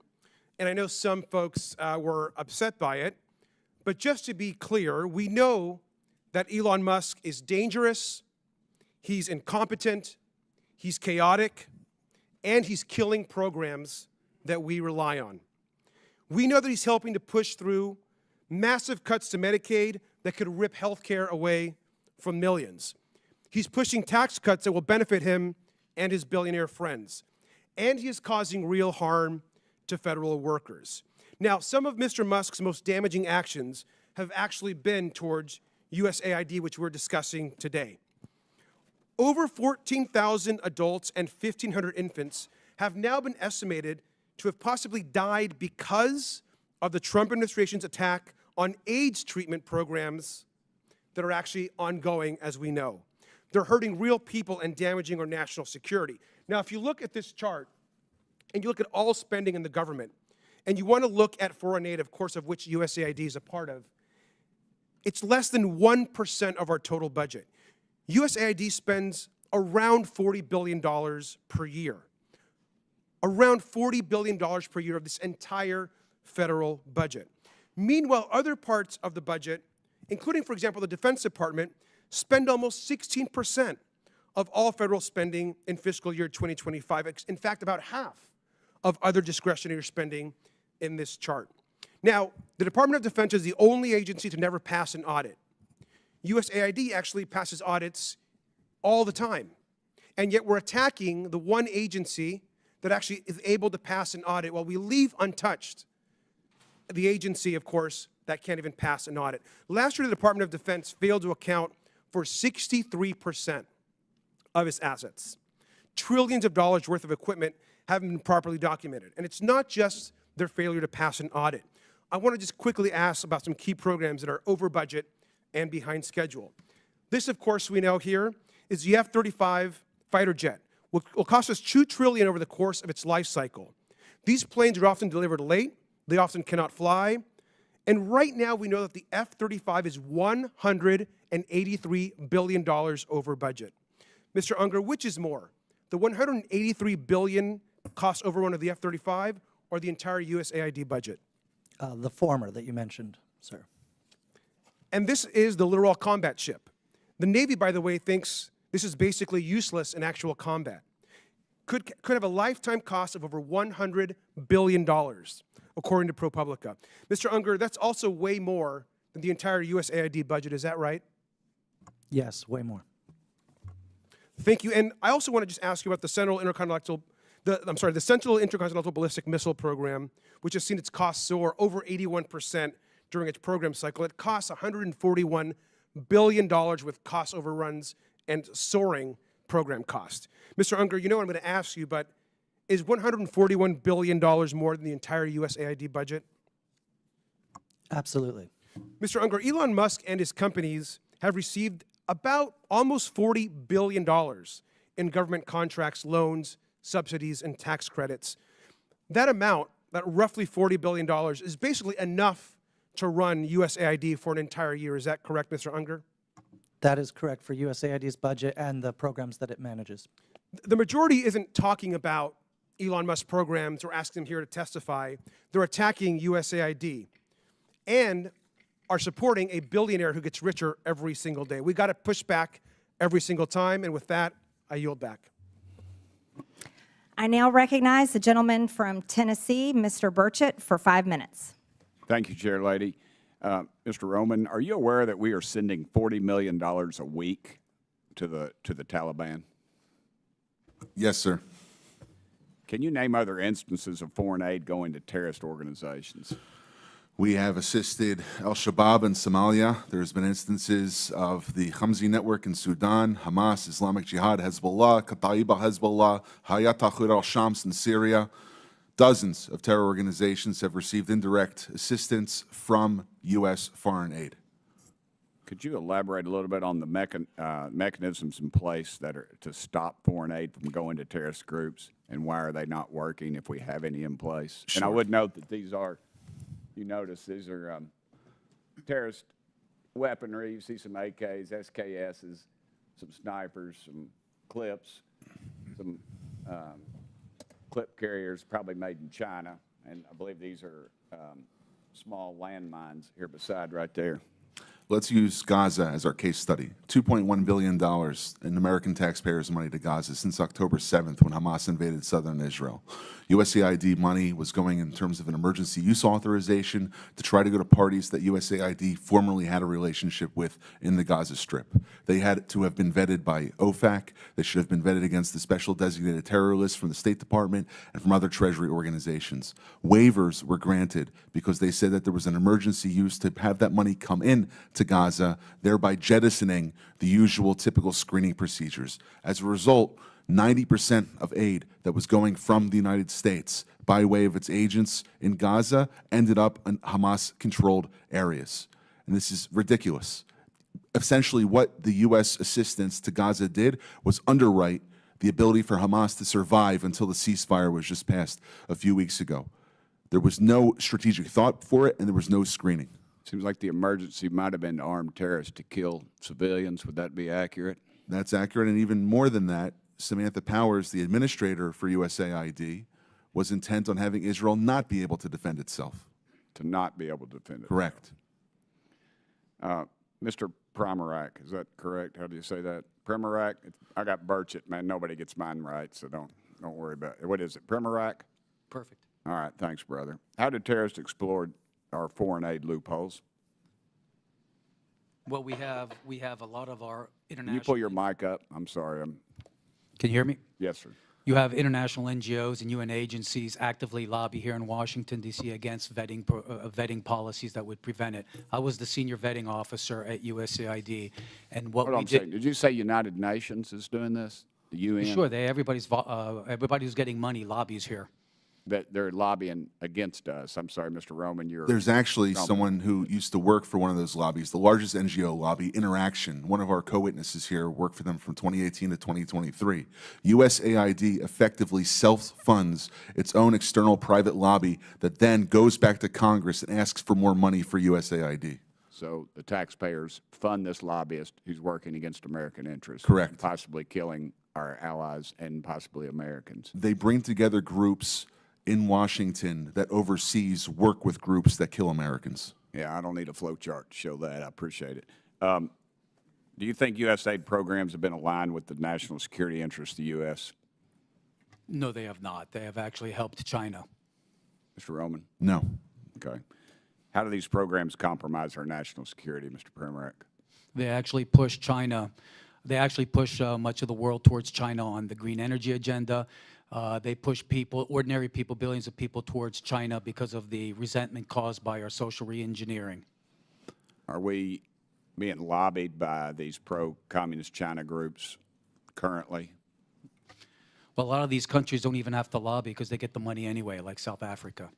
And I know some folks were upset by it. But just to be clear, we know that Elon Musk is dangerous, he's incompetent, he's chaotic, and he's killing programs that we rely on. We know that he's helping to push through massive cuts to Medicaid that could rip health care away from millions. He's pushing tax cuts that will benefit him and his billionaire friends. And he is causing real harm to federal workers. Now, some of Mr. Musk's most damaging actions have actually been towards USAID, which we're discussing today. Over 14,000 adults and 1,500 infants have now been estimated to have possibly died because of the Trump administration's attack on AIDS treatment programs that are actually ongoing, as we know. They're hurting real people and damaging our national security. Now, if you look at this chart, and you look at all spending in the government, and you want to look at foreign aid, of course, of which USAID is a part of, it's less than 1% of our total budget. USAID spends around $40 billion per year. Around $40 billion per year of this entire federal budget. Meanwhile, other parts of the budget, including, for example, the Defense Department, spend almost 16% of all federal spending in fiscal year 2025. In fact, about half of other discretionary spending in this chart. Now, the Department of Defense is the only agency to never pass an audit. USAID actually passes audits all the time. And yet we're attacking the one agency that actually is able to pass an audit while we leave untouched the agency, of course, that can't even pass an audit. Last year, the Department of Defense failed to account for 63% of its assets. Trillions of dollars worth of equipment haven't been properly documented. And it's not just their failure to pass an audit. I want to just quickly ask about some key programs that are over budget and behind schedule. This, of course, we know here is the F-35 fighter jet. Will cost us $2 trillion over the course of its life cycle. These planes are often delivered late. They often cannot fly. And right now, we know that the F-35 is $183 billion over budget. Mr. Unger, which is more, the $183 billion cost overrun of the F-35 or the entire USAID budget? The former that you mentioned, sir. And this is the Littoral Combat Ship. The Navy, by the way, thinks this is basically useless in actual combat. Could have a lifetime cost of over $100 billion, according to ProPublica. Mr. Unger, that's also way more than the entire USAID budget, is that right? Yes, way more. Thank you. And I also want to just ask you about the Central Intercontinental Ballistic Missile Program, which has seen its costs soar over 81% during its program cycle. It costs $141 billion with cost overruns and soaring program cost. Mr. Unger, you know what I'm going to ask you, but is $141 billion more than the entire USAID budget? Absolutely. Mr. Unger, Elon Musk and his companies have received about almost $40 billion in government contracts, loans, subsidies, and tax credits. That amount, that roughly $40 billion, is basically enough to run USAID for an entire year. Is that correct, Mr. Unger? That is correct for USAID's budget and the programs that it manages. The majority isn't talking about Elon Musk programs or asking them here to testify. They're attacking USAID and are supporting a billionaire who gets richer every single day. We got to push back every single time, and with that, I yield back. I now recognize the gentleman from Tennessee, Mr. Burchett, for 5 minutes. Thank you, Chair Lady. Mr. Roman, are you aware that we are sending $40 million a week to the Taliban? Yes, sir. Can you name other instances of foreign aid going to terrorist organizations? We have assisted al-Shabaab in Somalia. There's been instances of the Khamsi network in Sudan, Hamas, Islamic Jihad, Hezbollah, Kataib al-Hezbollah, Hayat Tahrir al-Shams in Syria. Dozens of terror organizations have received indirect assistance from U.S. foreign aid. Could you elaborate a little bit on the mechanisms in place that are to stop foreign aid from going to terrorist groups, and why are they not working if we have any in place? Sure. And I would note that these are, you notice these are terrorist weaponry. You see some AKs, SKSs, some snipers, some clips, some clip carriers probably made in China, and I believe these are small landmines here beside right there. Let's use Gaza as our case study. $2.1 billion in American taxpayers' money to Gaza since October 7th when Hamas invaded southern Israel. USAID money was going in terms of an emergency use authorization to try to go to parties that USAID formerly had a relationship with in the Gaza Strip. They had to have been vetted by OFAC. They should have been vetted against the special designated terror list from the State Department and from other Treasury organizations. Waivers were granted because they said that there was an emergency use to have that money come in to Gaza, thereby jettisoning the usual typical screening procedures. As a result, 90% of aid that was going from the United States by way of its agents in Gaza ended up in Hamas-controlled areas. And this is ridiculous. Essentially, what the U.S. assistance to Gaza did was underwrite the ability for Hamas to survive until the ceasefire was just passed a few weeks ago. There was no strategic thought for it, and there was no screening. Seems like the emergency might have been armed terrorists to kill civilians. Would that be accurate? That's accurate, and even more than that, Samantha Powers, the administrator for USAID, was intent on having Israel not be able to defend itself. To not be able to defend it. Correct. Mr. Primac, is that correct? How do you say that? Primac? I got Burchett, man. Nobody gets mine right, so don't worry about it. What is it? Primac? Perfect. All right, thanks, brother. How did terrorists exploit our foreign aid loopholes? Well, we have a lot of our international. Can you pull your mic up? I'm sorry. Can you hear me? Yes, sir. You have international NGOs and UN agencies actively lobby here in Washington, D.C. against vetting policies that would prevent it. I was the senior vetting officer at USAID, and what Hold on we a second. Did you say United Nations is doing this? The UN? Sure, everybody who's getting money lobbies here. That they're lobbying against us. I'm sorry, Mr. Roman, you're... There's actually someone who used to work for one of those lobbies, the largest NGO lobby, Interaction. One of our co-witnesses here worked for them from 2018 to 2023. USAID effectively self-funds its own external private lobby that then goes back to Congress and asks for more money for USAID. So the taxpayers fund this lobbyist who's working against American interests. Correct. Possibly killing our allies and possibly Americans. They bring together groups in Washington that overseas work with groups that kill Americans. Yeah, I don't need a flow chart to show that. I appreciate it. Do you think USAID programs have been aligned with the national security interests of the U.S.? No, they have not. They have actually helped China. Mr. Roman? No. Okay. How do these programs compromise our national security, Mr. Primac? They actually push China. They actually push much of the world towards China on the green energy agenda. They push people, ordinary people, billions of people towards China because of the resentment caused by our social reengineering. Are we being lobbied by these pro-communist China groups currently? Well, a lot of these countries don't even have to lobby because they get the money anyway, like South Africa.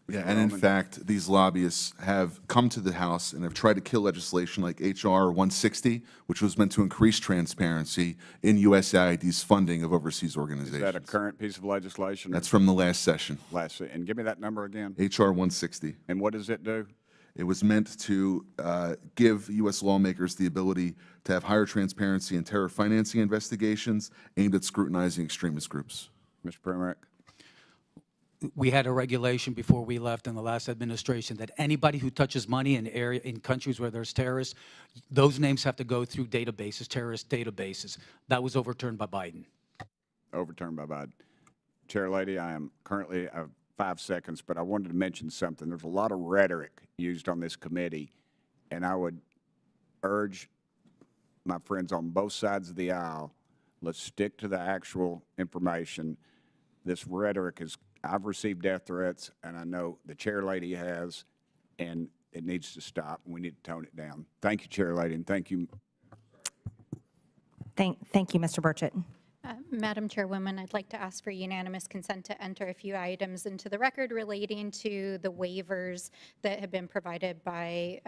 Yeah, and in fact, these lobbyists have come to the House and have tried to kill legislation like H.R. 160, which was meant to increase transparency in USAID's funding of overseas organizations. Is that a current piece of legislation? That's from the last session. And give me that number again. H.R. 160. And what does it do? It was meant to give U.S. lawmakers the ability to have higher transparency in terror financing investigations aimed at scrutinizing extremist groups. Mr. Primac? We had a regulation before we left in the last administration that anybody who touches money in countries where there's terrorists, those names have to go through databases, terrorist databases. That was overturned by Biden. Overturned by Biden. Chair Lady, I am currently 5 seconds, but I wanted to mention something. There's a lot of rhetoric used on this committee, and I would urge my friends on both sides of the aisle, let's stick to the actual information. This rhetoric is, I've received death threats, and I know the Chair Lady has, and it needs to stop. We need to tone it down. Thank you, Chair Lady, and thank you. Thank you, Mr. Burchett. Madam Chairwoman, I'd like to ask for unanimous consent to enter a few items into the record relating to the waivers that have been provided by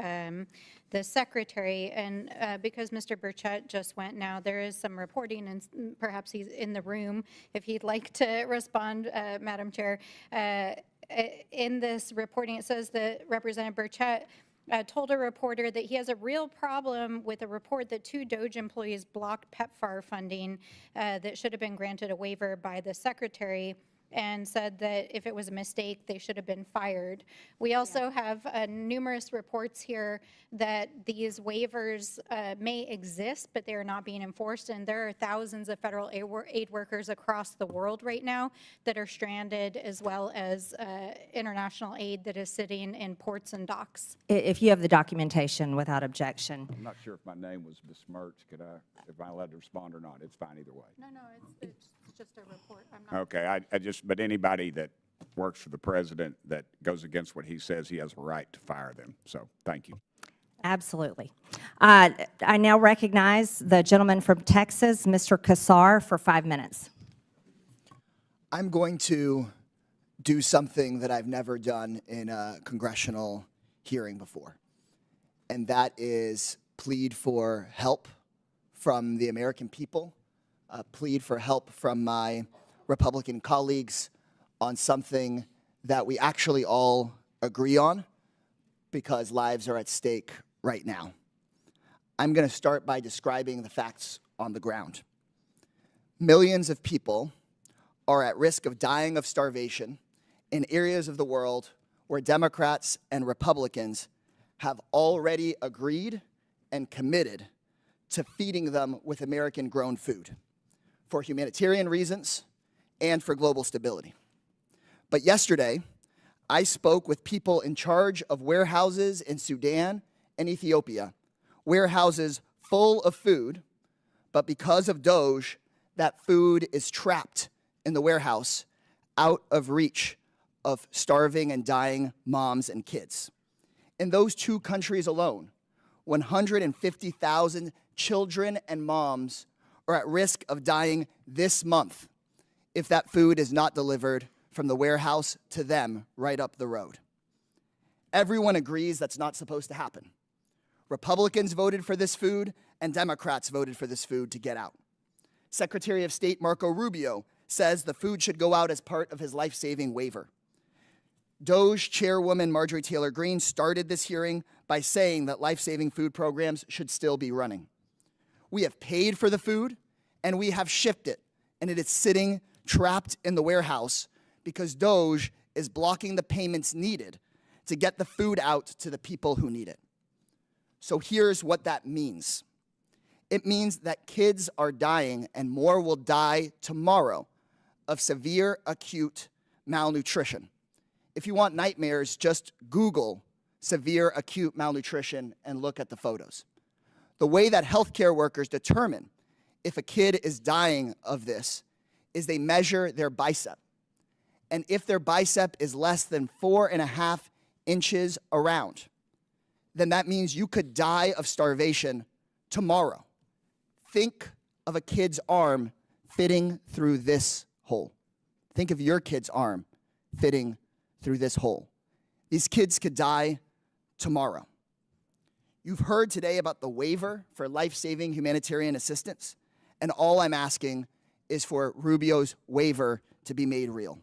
the Secretary. And because Mr. Burchett just went now, there is some reporting, and perhaps he's in the room if he'd like to respond, Madam Chair. In this reporting, it says that Representative Burchett told a reporter that he has a real problem with a report that 2 DOGE employees blocked PEPFAR funding that should have been granted a waiver by the Secretary. and said that if it was a mistake, they should have been fired. We also have numerous reports here that these waivers may exist, but they are not being enforced, and there are thousands of federal aid workers across the world right now that are stranded, as well as international aid that is sitting in ports and docks. If you have the documentation without objection. I'm not sure if my name was besmirched. If I'm allowed to respond or not, it's fine either way. No, it's just a report. I'm not. Okay, but anybody that works for the president that goes against what he says, he has a right to fire them. So, thank you. Absolutely. I now recognize the gentleman from Texas, Mr. Kassar, for 5 minutes. I'm going to do something that I've never done in a congressional hearing before, and that is plead for help from the American people, plead for help from my Republican colleagues on something that we actually all agree on, because lives are at stake right now. I'm going to start by describing the facts on the ground. Millions of people are at risk of dying of starvation in areas of the world where Democrats and Republicans have already agreed and committed to feeding them with American-grown food for humanitarian reasons and for global stability. But yesterday, I spoke with people in charge of warehouses in Sudan and Ethiopia, warehouses full of food, but because of DOGE, that food is trapped in the warehouse out of reach of starving and dying moms and kids. In those two countries alone, 150,000 children and moms are at risk of dying this month if that food is not delivered from the warehouse to them right up the road. Everyone agrees that's not supposed to happen. Republicans voted for this food, and Democrats voted for this food to get out. Secretary of State Marco Rubio says the food should go out as part of his life-saving waiver. DOGE Chairwoman Marjorie Taylor Greene started this hearing by saying that life-saving food programs should still be running. We have paid for the food, and we have shipped it, and it is sitting trapped in the warehouse because DOGE is blocking the payments needed to get the food out to the people who need it. So here's what that means. It means that kids are dying, and more will die tomorrow, of severe acute malnutrition. If you want nightmares, just Google severe acute malnutrition and look at the photos. The way that healthcare workers determine if a kid is dying of this is they measure their bicep. And if their bicep is less than 4.5 inches around, then that means you could die of starvation tomorrow. Think of a kid's arm fitting through this hole. Think of your kid's arm fitting through this hole. These kids could die tomorrow. You've heard today about the waiver for life-saving humanitarian assistance, and all I'm asking is for Rubio's waiver to be made real.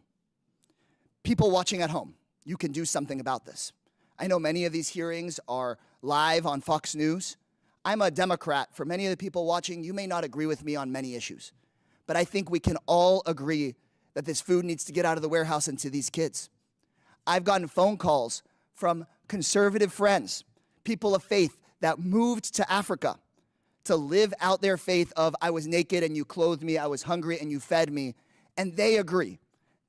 People watching at home, you can do something about this. I know many of these hearings are live on Fox News. I'm a Democrat. For many of the people watching, you may not agree with me on many issues, but I think we can all agree that this food needs to get out of the warehouse and to these kids. I've gotten phone calls from conservative friends, people of faith that moved to Africa to live out their faith of I was naked and you clothed me, I was hungry and you fed me, and they agree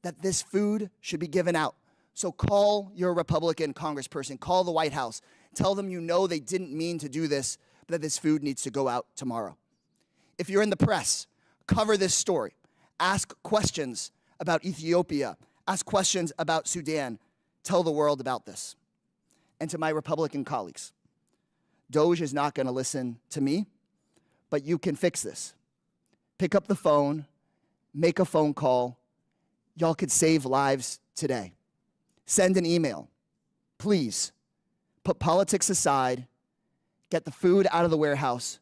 that this food should be given out. So call your Republican congressperson, call the White House, tell them you know they didn't mean to do this, but that this food needs to go out tomorrow. If you're in the press, cover this story. Ask questions about Ethiopia. Ask questions about Sudan. Tell the world about this. And to my Republican colleagues, DOGE is not going to listen to me, but you can fix this. Pick up the phone, make a phone call. Y'all could save lives today. Send an email. Please, put politics aside, get the food out of the warehouse,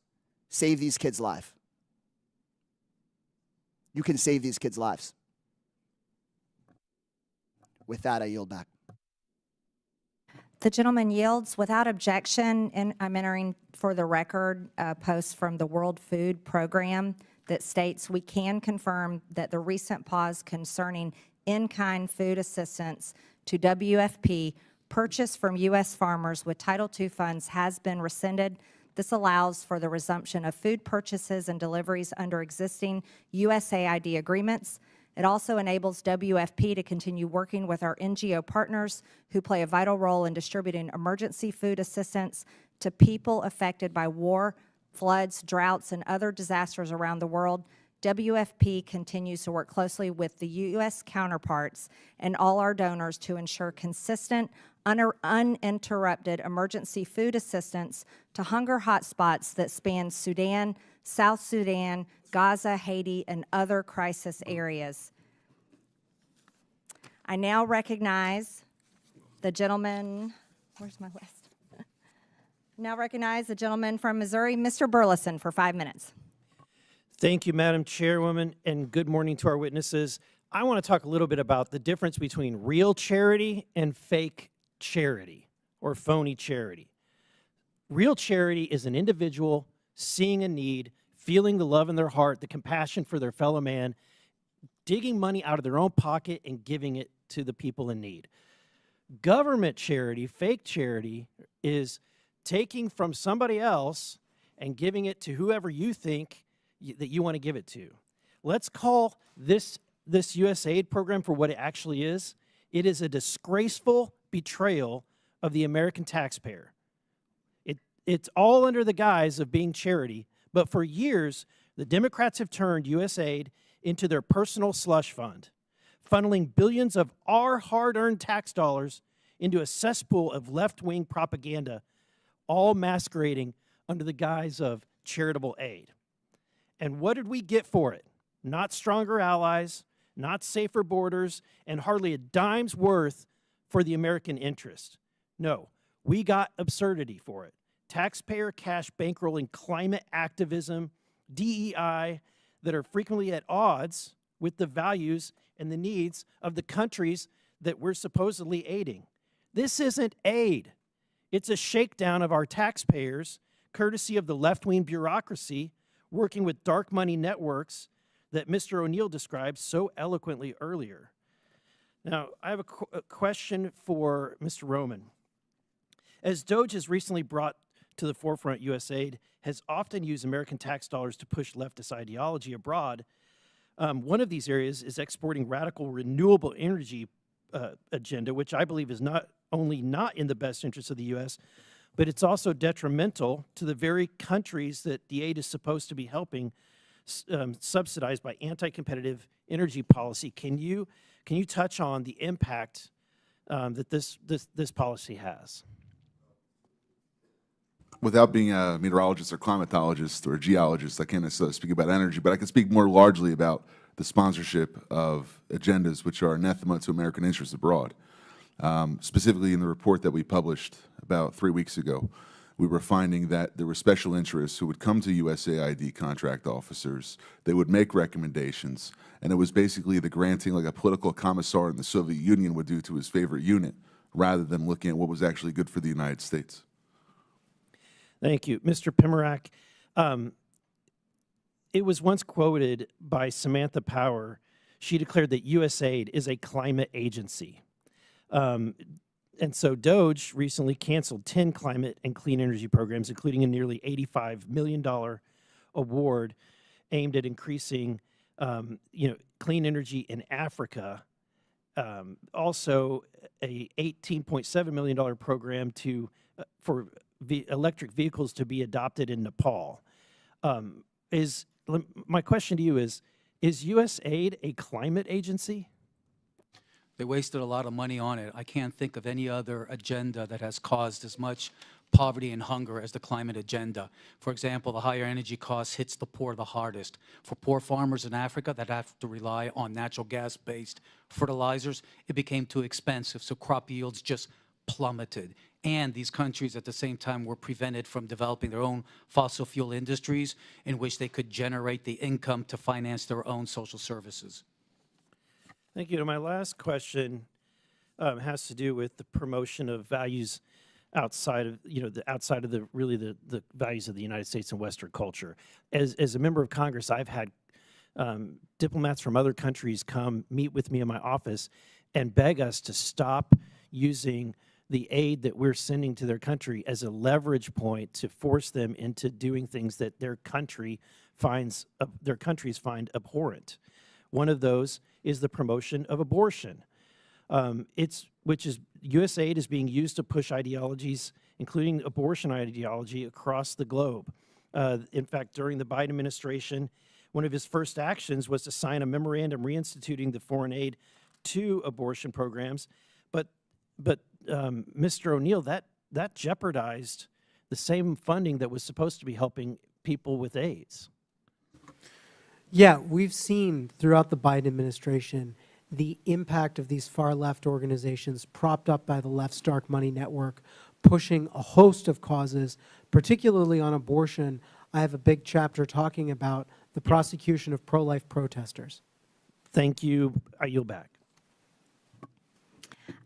save these kids' lives. You can save these kids' lives. With that, I yield back. The gentleman yields without objection, and I'm entering for the record a post from the World Food Program that states we can confirm that the recent pause concerning in-kind food assistance to WFP purchased from U.S. farmers with Title II funds has been rescinded. This allows for the resumption of food purchases and deliveries under existing USAID agreements. It also enables WFP to continue working with our NGO partners who play a vital role in distributing emergency food assistance to people affected by war, floods, droughts, and other disasters around the world. WFP continues to work closely with the U.S. counterparts and all our donors to ensure consistent, uninterrupted emergency food assistance to hunger hotspots that span Sudan, South Sudan, Gaza, Haiti, and other crisis areas. I now recognize the gentleman, where's my list? Now recognize the gentleman from Missouri, Mr. Burleson, for 5 minutes. Thank you, Madam Chairwoman, and good morning to our witnesses. I want to talk a little bit about the difference between real charity and fake charity or phony charity. Real charity is an individual seeing a need, feeling the love in their heart, the compassion for their fellow man, digging money out of their own pocket and giving it to the people in need. Government charity, fake charity, is taking from somebody else and giving it to whoever you think that you want to give it to. Let's call this USAID program for what it actually is. It is a disgraceful betrayal of the American taxpayer. It's all under the guise of being charity, but for years, the Democrats have turned USAID into their personal slush fund, funneling billions of our hard-earned tax dollars into a cesspool of left-wing propaganda, all masquerading under the guise of charitable aid. And what did we get for it? Not stronger allies, not safer borders, and hardly a dime's worth for the American interest. No, we got absurdity for it. Taxpayer cash bankrolling climate activism, DEI, that are frequently at odds with the values and the needs of the countries that we're supposedly aiding. This isn't aid. It's a shakedown of our taxpayers, courtesy of the left-wing bureaucracy working with dark money networks that Mr. O'Neill described so eloquently earlier. Now, I have a question for Mr. Roman. As DOGE has recently brought to the forefront, USAID has often used American tax dollars to push leftist ideology abroad. One of these areas is exporting radical renewable energy agenda, which I believe is not only not in the best interest of the U.S., but it's also detrimental to the very countries that the aid is supposed to be helping, subsidized by anti-competitive energy policy. Can you touch on the impact that this policy has? Without being a meteorologist or climatologist or a geologist, I can't necessarily speak about energy, but I can speak more largely about the sponsorship of agendas which are anathema to American interests abroad. Specifically in the report that we published about 3 weeks ago, we were finding that there were special interests who would come to USAID contract officers, they would make recommendations, and it was basically the granting like a political commissar in the Soviet Union would do to his favorite unit, rather than looking at what was actually good for the United States. Thank you. Mr. Primac, it was once quoted by Samantha Power. She declared that USAID is a climate agency. And so DOGE recently canceled 10 climate and clean energy programs, including a nearly $85 million award aimed at increasing clean energy in Africa. Also, a $18.7 million program for electric vehicles to be adopted in Nepal. My question to you is USAID a climate agency? They wasted a lot of money on it. I can't think of any other agenda that has caused as much poverty and hunger as the climate agenda. For example, the higher energy costs hits the poor the hardest. For poor farmers in Africa that have to rely on natural gas-based fertilizers, it became too expensive, so crop yields just plummeted. And these countries at the same time were prevented from developing their own fossil fuel industries in which they could generate the income to finance their own social services. Thank you. And my last question has to do with the promotion of values outside of the values of the United States and Western culture. As a member of Congress, I've had Diplomats from other countries come meet with me in my office and beg us to stop using the aid that we're sending to their country as a leverage point to force them into doing things that their countries find abhorrent. One of those is the promotion of abortion. USAID is being used to push ideologies, including abortion ideology, across the globe. In fact, during the Biden administration, one of his first actions was to sign a memorandum reinstituting the foreign aid to abortion programs. But Mr. O'Neill, that jeopardized the same funding that was supposed to be helping people with AIDS. Yeah, we've seen throughout the Biden administration the impact of these far-left organizations propped up by the left's dark money network, pushing a host of causes, particularly on abortion. I have a big chapter talking about the prosecution of pro-life protesters. Thank you. I yield back.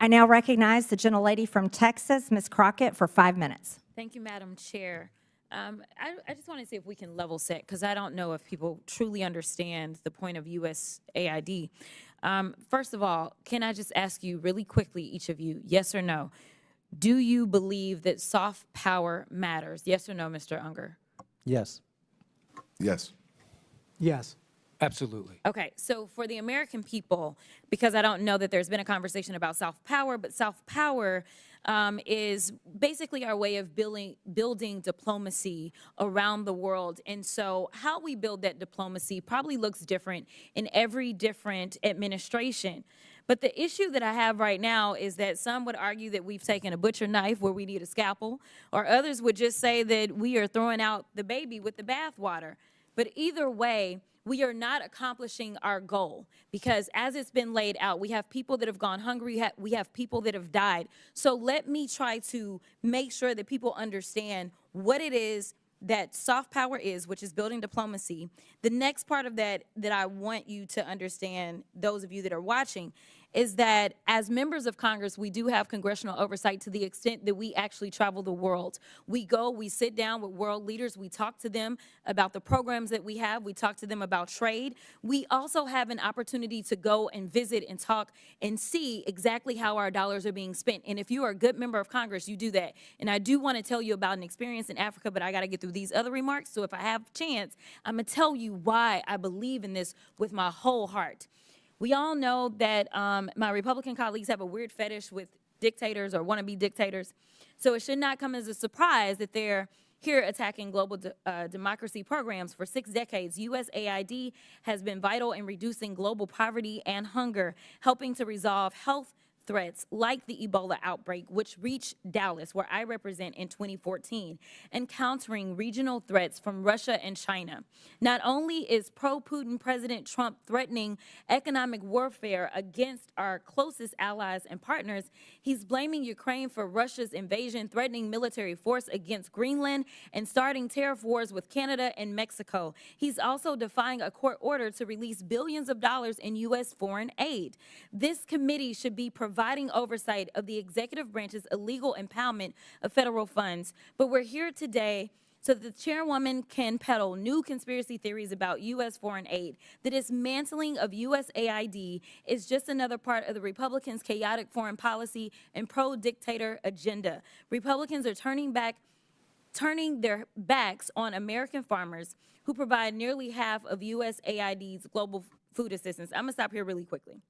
I now recognize the gentlelady from Texas, Ms. Crockett, for 5 minutes. Thank you, Madam Chair. I just want to see if we can level set, because I don't know if people truly understand the point of USAID. First of all, can I just ask you really quickly, each of you, yes or no, do you believe that soft power matters? Yes or no, Mr. Unger? Yes. Yes. Yes. Absolutely. Okay, so for the American people, because I don't know that there's been a conversation about soft power, but soft power is basically our way of building diplomacy around the world. And so how we build that diplomacy probably looks different in every different administration. But the issue that I have right now is that some would argue that we've taken a butcher knife where we need a scalpel, or others would just say that we are throwing out the baby with the bathwater. But either way, we are not accomplishing our goal, because as it's been laid out, we have people that have gone hungry, we have people that have died. So let me try to make sure that people understand what it is that soft power is, which is building diplomacy. The next part of that I want you to understand, those of you that are watching, is that as members of Congress, we do have congressional oversight to the extent that we actually travel the world. We go, we sit down with world leaders, we talk to them about the programs that we have, we talk to them about trade. We also have an opportunity to go and visit and talk and see exactly how our dollars are being spent. And if you are a good member of Congress, you do that. And I do want to tell you about an experience in Africa, but I got to get through these other remarks. So if I have a chance, I'm going to tell you why I believe in this with my whole heart. We all know that my Republican colleagues have a weird fetish with dictators or wannabe dictators. So it should not come as a surprise that they're here attacking global democracy programs. For 6 decades, USAID has been vital in reducing global poverty and hunger, helping to resolve health threats like the Ebola outbreak, which reached Dallas, where I represent, in 2014, and countering regional threats from Russia and China. Not only is pro-Putin President Trump threatening economic warfare against our closest allies and partners, he's blaming Ukraine for Russia's invasion, threatening military force against Greenland, and starting tariff wars with Canada and Mexico. He's also defying a court order to release billions of dollars in U.S. foreign aid. This committee should be providing oversight of the executive branch's illegal impoundment of federal funds. But we're here today so that the chairwoman can peddle new conspiracy theories about U.S. foreign aid. The dismantling of USAID is just another part of the Republicans' chaotic foreign policy and pro-dictator agenda. Republicans are turning their backs on American farmers who provide nearly half of USAID's global food assistance. I'm going to stop here really quickly,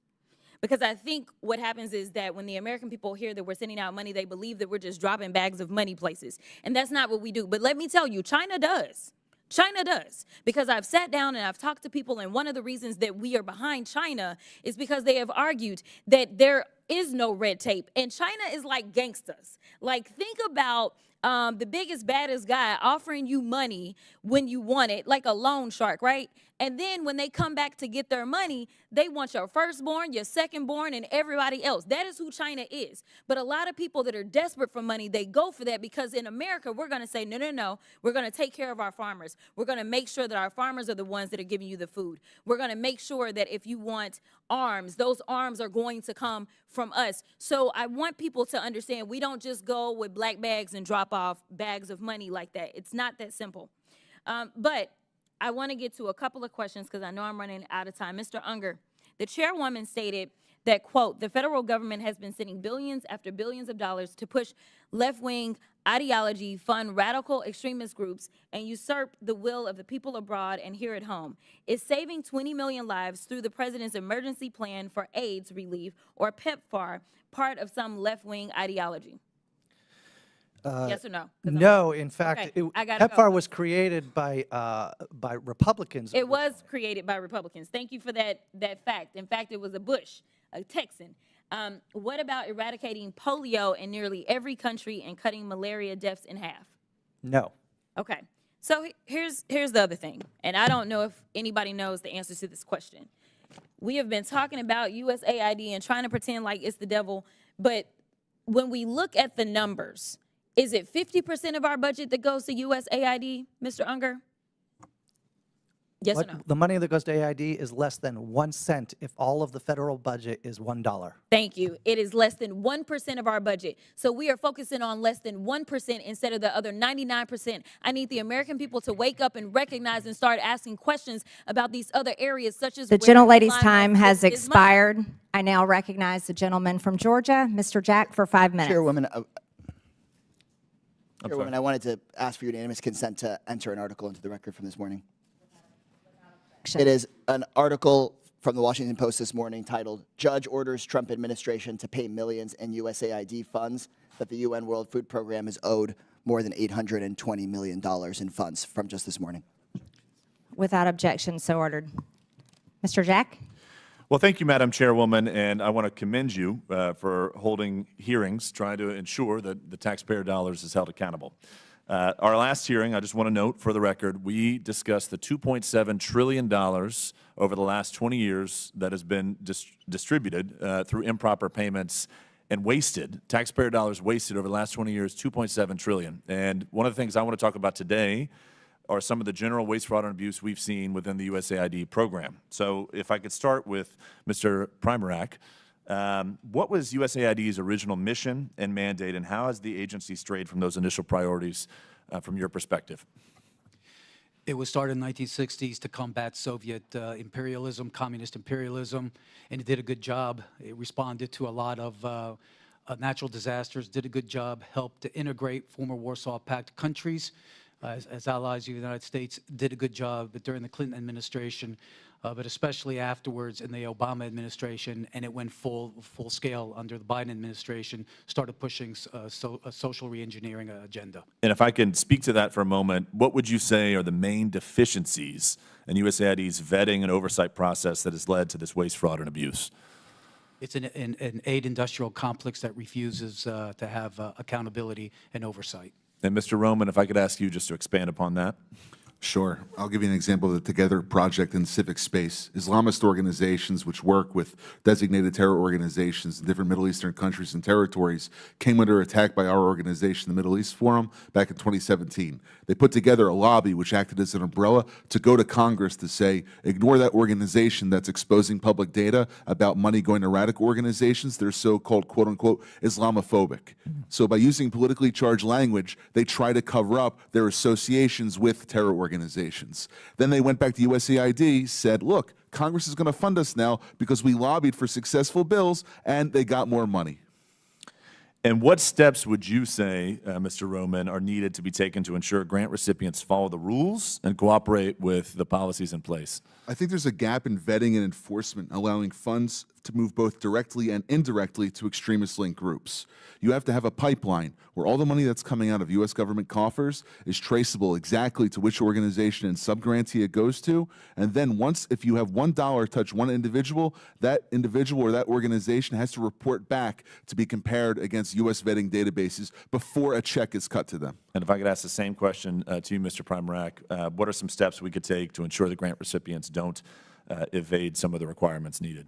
because I think what happens is that when the American people hear that we're sending out money, they believe that we're just dropping bags of money places. And that's not what we do. But let me tell you, China does. China does, because I've sat down and I've talked to people, and one of the reasons that we are behind China is because they have argued that there is no red tape, and China is like gangsters. Like, think about the biggest, baddest guy offering you money when you want it, like a loan shark, right? And then when they come back to get their money, they want your firstborn, your secondborn, and everybody else. That is who China is. But a lot of people that are desperate for money, they go for that, because in America, we're going to say, no, no, no. We're going to take care of our farmers. We're going to make sure that our farmers are the ones that are giving you the food. We're going to make sure that if you want arms, those arms are going to come from us. So I want people to understand, we don't just go with black bags and drop off bags of money like that. It's not that simple. But I want to get to a couple of questions because I know I'm running out of time. Mr. Unger, the chairwoman stated that, quote, the federal government has been sending billions after billions of dollars to push left-wing ideology, fund radical extremist groups, and usurp the will of the people abroad and here at home. Is saving 20 million lives through the president's emergency plan for AIDS relief, or PEPFAR, part of some left-wing ideology? Yes or no? 'Cause No, in fact, Okay, I gotta PEPFAR go. was created by Republicans. It was created by Republicans. Thank you for that fact. In fact, it was a Bush, a Texan. What about eradicating polio in nearly every country and cutting malaria deaths in half? No. Okay. So here's the other thing, and I don't know if anybody knows the answer to this question. We have been talking about USAID and trying to pretend like it's the devil, but when we look at the numbers, is it 50% of our budget that goes to USAID, Mr. Unger? Yes or no? The money that goes to AID is less than 1 cent if all of the federal budget is $1. Thank you. It is less than 1% of our budget. So we are focusing on less than 1% instead of the other 99%. I need the American people to wake up and recognize and start asking questions about these other areas, such as The where gentlelady's Elon time Musk has gets his money. expired. I now recognize the gentleman from Georgia, Mr. Jack, for 5 minutes. Chairwoman, I wanted to ask for unanimous consent to enter an article into the record from this morning. It is an article from the Washington Post this morning titled, Judge Orders Trump Administration to Pay Millions in USAID Funds that the UN World Food Program is owed more than $820 million in funds, from just this morning. Without objection, so ordered. Mr. Jack? Well, thank you, Madam Chairwoman, and I want to commend you for holding hearings, trying to ensure that the taxpayer dollars is held accountable. Our last hearing, I just want to note for the record, we discussed the $2.7 trillion over the last 20 years that has been distributed through improper payments and wasted, taxpayer dollars wasted over the last 20 years, $2.7 trillion. And one of the things I want to talk about today are some of the general waste, fraud, and abuse we've seen within the USAID program. So if I could start with Mr. Primac, what was USAID's original mission and mandate, and how has the agency strayed from those initial priorities from your perspective? It was started in the 1960s to combat Soviet imperialism, communist imperialism, and it did a good job. It responded to a lot of natural disasters, did a good job, helped to integrate former Warsaw Pact countries as allies of the United States, did a good job, but during the Clinton administration, but especially afterwards in the Obama administration, and it went full scale under the Biden administration, started pushing a social reengineering agenda. And if I can speak to that for a moment, what would you say are the main deficiencies in USAID's vetting and oversight process that has led to this waste, fraud, and abuse? It's an aid industrial complex that refuses to have accountability and oversight. And Mr. Roman, if I could ask you just to expand upon that. Sure. I'll give you an example of the Together project in the civic space. Islamist organizations which work with designated terror organizations in different Middle Eastern countries and territories came under attack by our organization, the Middle East Forum, back in 2017. They put together a lobby which acted as an umbrella to go to Congress to say, ignore that organization that's exposing public data about money going to radical organizations. They're so-called, quote-unquote, Islamophobic. So by using politically charged language, they try to cover up their associations with terror organizations. Then they went back to USAID, said, look, Congress is going to fund us now because we lobbied for successful bills, and they got more money. And what steps would you say, Mr. Roman, are needed to be taken to ensure grant recipients follow the rules and cooperate with the policies in place? I think there's a gap in vetting and enforcement, allowing funds to move both directly and indirectly to extremist-linked groups. You have to have a pipeline where all the money that's coming out of U.S. government coffers is traceable exactly to which organization and subgrantee it goes to, and then once, if you have $1 touch one individual, that individual or that organization has to report back to be compared against U.S. vetting databases before a check is cut to them. And if I could ask the same question to you, Mr. Primac, what are some steps we could take to ensure the grant recipients don't evade some of the requirements needed?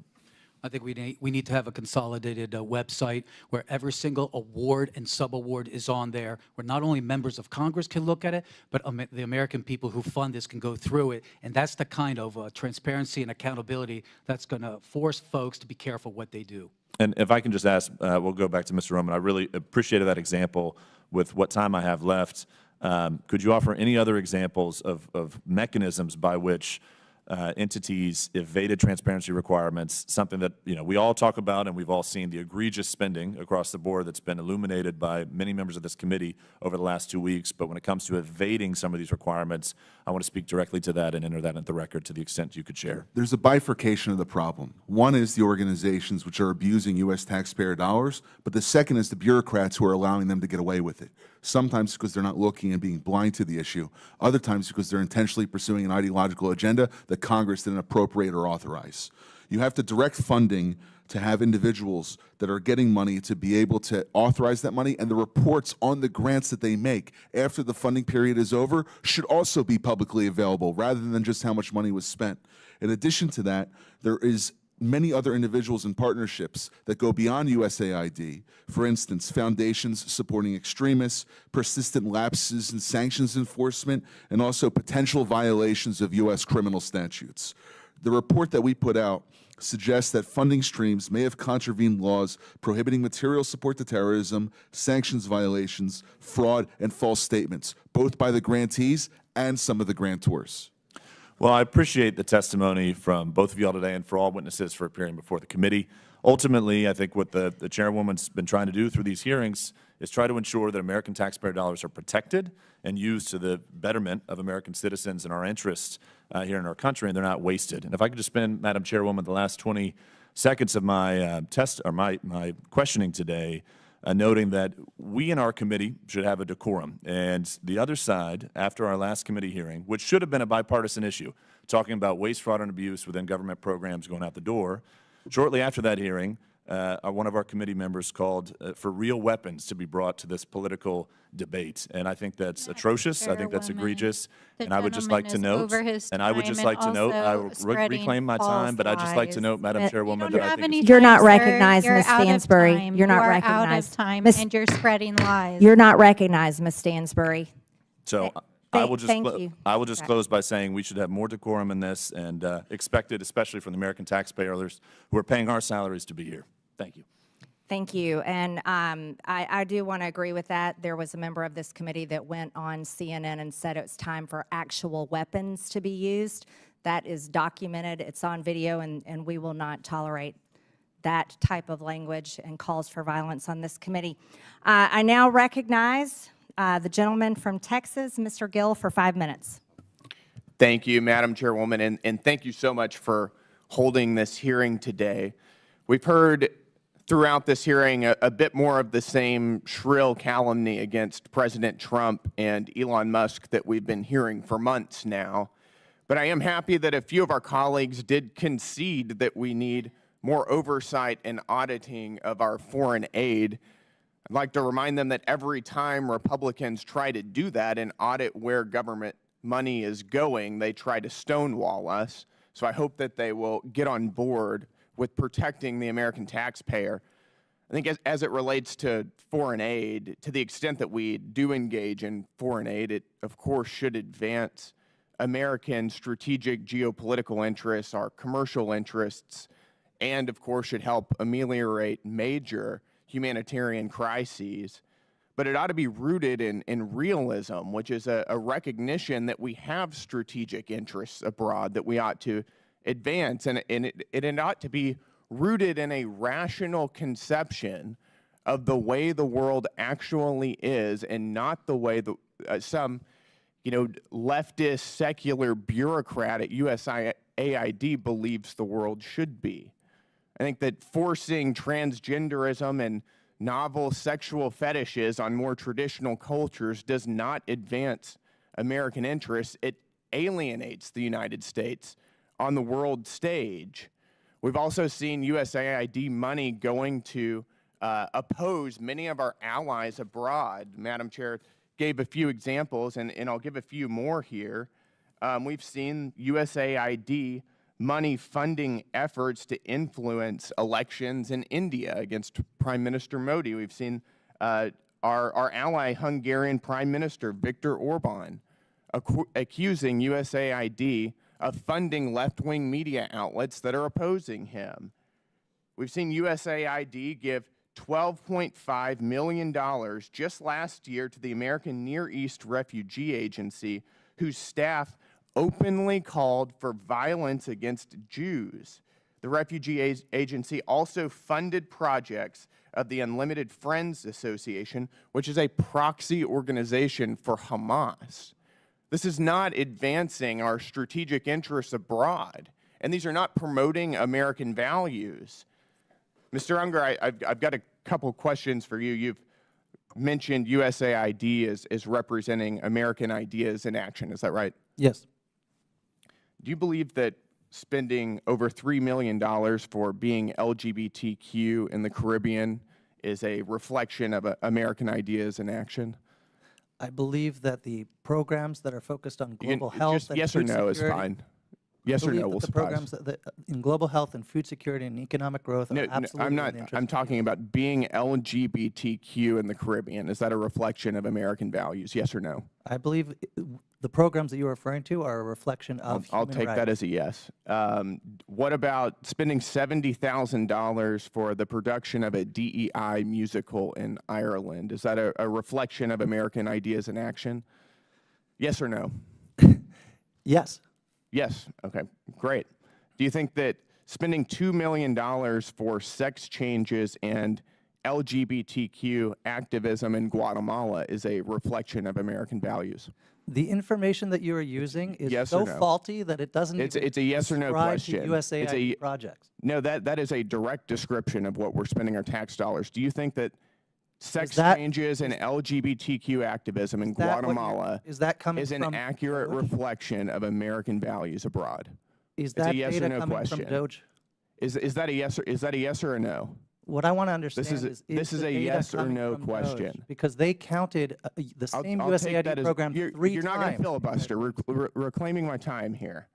I think we need to have a consolidated website where every single award and sub-award is on there, where not only members of Congress can look at it, but the American people who fund this can go through it. And that's the kind of transparency and accountability that's going to force folks to be careful what they do. And if I can just ask, we'll go back to Mr. Roman. I really appreciated that example. With what time I have left, Could you offer any other examples of mechanisms by which entities evaded transparency requirements, something that we all talk about, and we've all seen the egregious spending across the board that's been illuminated by many members of this committee over the last 2 weeks. But when it comes to evading some of these requirements, I want to speak directly to that and enter that into the record to the extent you could share. There's a bifurcation of the problem. One is the organizations which are abusing U.S. taxpayer dollars, but the second is the bureaucrats who are allowing them to get away with it. Sometimes because they're not looking and being blind to the issue, other times because they're intentionally pursuing an ideological agenda that Congress didn't appropriate or authorize. You have to direct funding to have individuals that are getting money to be able to authorize that money, and the reports on the grants that they make after the funding period is over should also be publicly available rather than just how much money was spent. In addition to that, there is many other individuals and partnerships that go beyond USAID. For instance, foundations supporting extremists, persistent lapses in sanctions enforcement, and also potential violations of U.S. criminal statutes. The report that we put out suggests that funding streams may have contravened laws prohibiting material support to terrorism, sanctions violations, fraud, and false statements, both by the grantees and some of the grantors. Well, I appreciate the testimony from both of you all today and for all witnesses for appearing before the committee. Ultimately, I think what the chairwoman's been trying to do through these hearings is try to ensure that American taxpayer dollars are protected and used to the betterment of American citizens and our interests here in our country, and they're not wasted. And if I could just spend, Madam Chairwoman, the last 20 seconds of my my questioning today noting that we in our committee should have a decorum. And the other side, after our last committee hearing, which should have been a bipartisan issue, talking about waste, fraud, and abuse within government programs going out the door, shortly after that hearing, one of our committee members called for real weapons to be brought to this political debate. And I think that's atrocious. I think that's egregious. And I would just like to note, I will reclaim my time, but I'd just like to note, Madam Chairwoman, that I think You're not recognized, Ms. Stansbury. You're not recognized. Out of time, and you're spreading lies. You're not recognized, Ms. Stansbury. so. I will just close by saying we should have more decorum in this and expect it, especially from the American taxpayers who are paying our salaries to be here. Thank you. Thank you. And I do want to agree with that. There was a member of this committee that went on CNN and said it's time for actual weapons to be used. That is documented. It's on video, and we will not tolerate that type of language and calls for violence on this committee. I now recognize the gentleman from Texas, Mr. Gill, for 5 minutes. Thank you, Madam Chairwoman, and thank you so much for holding this hearing today. We've heard throughout this hearing a bit more of the same shrill calumny against President Trump and Elon Musk that we've been hearing for months now. But I am happy that a few of our colleagues did concede that we need more oversight and auditing of our foreign aid. I'd like to remind them that every time Republicans try to do that and audit where government money is going, they try to stonewall us. So I hope that they will get on board with protecting the American taxpayer. I think as it relates to foreign aid, to the extent that we do engage in foreign aid, it of course should advance American strategic geopolitical interests, our commercial interests, and of course should help ameliorate major humanitarian crises. But it ought to be rooted in realism, which is a recognition that we have strategic interests abroad that we ought to advance, and it ought to be rooted in a rational conception of the way the world actually is, and not the way some leftist secular bureaucrat at USAID believes the world should be. I think that forcing transgenderism and novel sexual fetishes on more traditional cultures does not advance American interests. It alienates the United States on the world stage. We've also seen USAID money going to oppose many of our allies abroad. Madam Chair gave a few examples, and I'll give a few more here. We've seen USAID money funding efforts to influence elections in India against Prime Minister Modi. We've seen our ally Hungarian Prime Minister Viktor Orban accusing USAID of funding left-wing media outlets that are opposing him. We've seen USAID give $12.5 million just last year to the American Near East Refugee Agency, whose staff openly called for violence against Jews. The Refugee Agency also funded projects of the Unlimited Friends Association, which is a proxy organization for Hamas. This is not advancing our strategic interests abroad, and these are not promoting American values. Mr. Unger, I've got a couple questions for you. You've mentioned USAID as representing American ideas in action. Is that right? Yes. Do you believe that spending over $3 million for being LGBTQ in the Caribbean is a reflection of American ideas in action? I believe that the programs that are focused on global health just and yes or food no is security, fine. Yes or no will the suffice. programs in global health and food security and economic growth are absolutely I'm not. in the interest I'm of talking about being LGBTQ in the Caribbean. Is that a reflection of American values? Yes or no? I believe the programs that you're referring to are a reflection of I'll human take rights. that as a yes. What about spending $70,000 for the production of a DEI musical in Ireland? Is that a reflection of American ideas in action? Yes or no? Yes. Yes. Okay, great. Do you think that spending $2 million for sex changes and LGBTQ activism in Guatemala is a reflection of American values? The information that you are using is Yes so or no? faulty that it doesn't even It's a yes or no describe question. to USAID projects. No, that is a direct description of what we're spending our tax dollars. Do you think that sex that- changes and LGBTQ activism in Guatemala is that coming is an from accurate DOGE? reflection of American values abroad? Is It's a that yes or data no coming question. from DOGE? Is that a yes or a no? What I want to understand This is the a data yes or coming no from question. DOGE? Because they counted the same I'll take that USAID as- program you're, 3 You're not going to times. filibuster. Reclaiming my time here.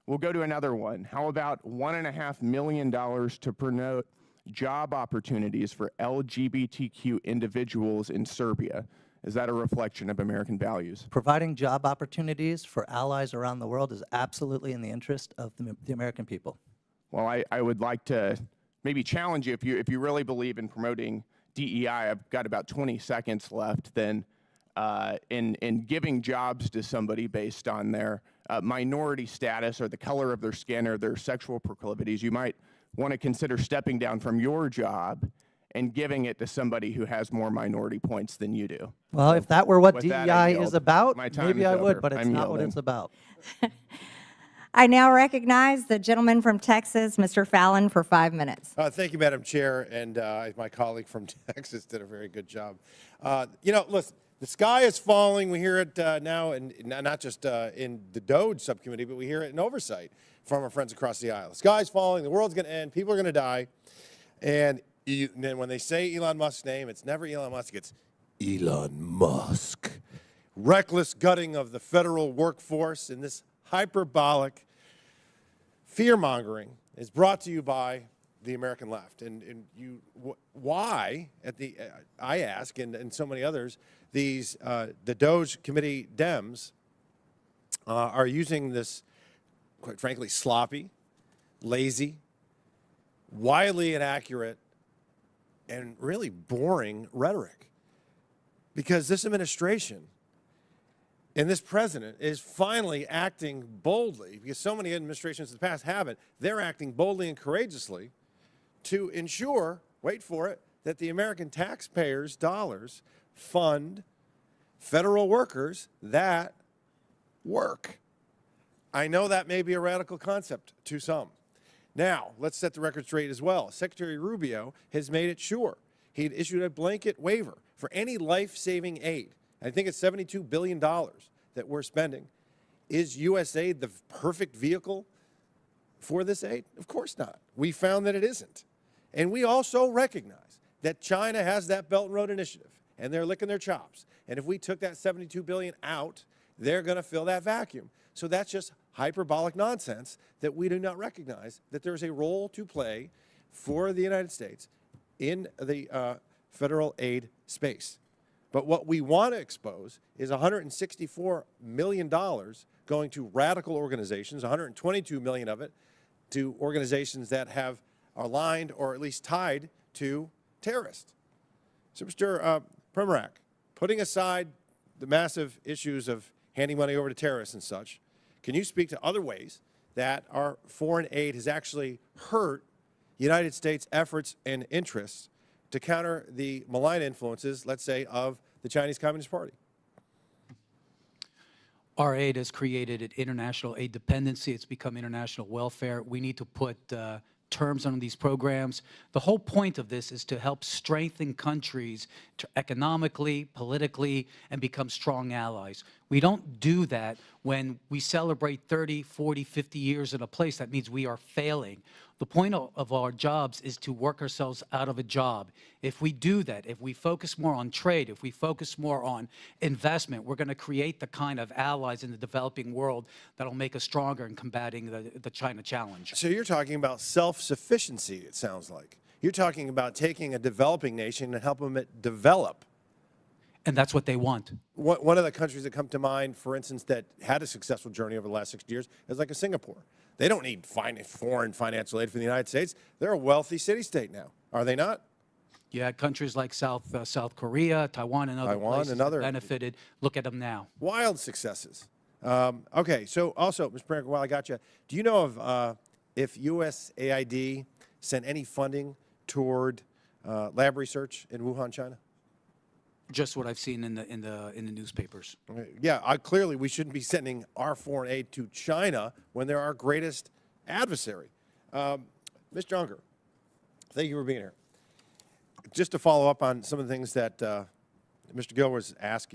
We'll go to another one. How about $1.5 million to promote job opportunities for LGBTQ individuals in Serbia? Is that a reflection of American values? Providing job opportunities for allies around the world is absolutely in the interest of the American people. Well, I would like to maybe challenge you if you really believe in promoting DEI. I've got about 20 seconds left. Then, in giving jobs to somebody based on their minority status or the color of their skin or their sexual proclivities, you might want to consider stepping down from your job and giving it to somebody who has more minority points than you do. Well, if that were what with that, I DEI is yield. about, My time maybe is I would, over. but it's I'm not what yielding. it's about. I now recognize the gentleman from Texas, Mr. Fallon, for 5 minutes. Thank you, Madam Chair, and my colleague from Texas did a very good job. You know, listen, the sky is falling. We hear it now, and not just in the DOGE subcommittee, but we hear it in oversight from our friends across the aisle. The sky's falling. The world's going to end. People are going to die. And then when they say Elon Musk's name, it's never Elon Musk. It's Elon Musk. Reckless gutting of the federal workforce and this hyperbolic fear-mongering is brought to you by the American left. And why, I ask, and so many others, the DOGE committee Dems are using this, quite frankly, sloppy, lazy, wildly inaccurate, and really boring rhetoric. Because this administration and this president is finally acting boldly, because so many administrations in the past haven't. They're acting boldly and courageously to ensure, wait for it, that the American taxpayers' dollars fund federal workers that work. I know that may be a radical concept to some. Now, let's set the record straight as well. Secretary Rubio has made it sure. He had issued a blanket waiver for any life-saving aid. I think it's $72 billion that we're spending. Is USAID the perfect vehicle for this aid? Of course not. We found that it isn't. And we also recognize that China has that Belt and Road Initiative, and they're licking their chops. And if we took that $72 billion out, they're going to fill that vacuum. So that's just hyperbolic nonsense that we do not recognize that there's a role to play for the United States in the federal aid space. But what we want to expose is $164 million going to radical organizations, $122 million of it to organizations that have aligned or at least tied to terrorists. So, Mr. Primac, putting aside the massive issues of handing money over to terrorists and such, can you speak to other ways that our foreign aid has actually hurt the United States' efforts and interests to counter the malign influences, let's say, of the Chinese Communist Party? Our aid has created an international aid dependency. It's become international welfare. We need to put terms on these programs. The whole point of this is to help strengthen countries economically, politically, and become strong allies. We don't do that when we celebrate 30, 40, 50 years in a place. That means we are failing. The point of our jobs is to work ourselves out of a job. If we do that, if we focus more on trade, if we focus more on investment, we're going to create the kind of allies in the developing world that will make us stronger in combating the China challenge. So you're talking about self-sufficiency, it sounds like. You're talking about taking a developing nation and helping it develop. And that's what they want. One of the countries that come to mind, for instance, that had a successful journey over the last 60 years is like a Singapore. They don't need foreign financial aid from the United States. They're a wealthy city-state now, are they not? You had countries like South Korea, Taiwan, and other places that benefited. Look at them now. Wild successes. Okay, so also, Mr. Primac, while I got you, do you know of if USAID sent any funding toward lab research in Wuhan, China? Just what I've seen in the newspapers. Yeah, clearly we shouldn't be sending our foreign aid to China when they're our greatest adversary. Mr. Unger, thank you for being here. Just to follow up on some of the things that Mr. Gill was asking.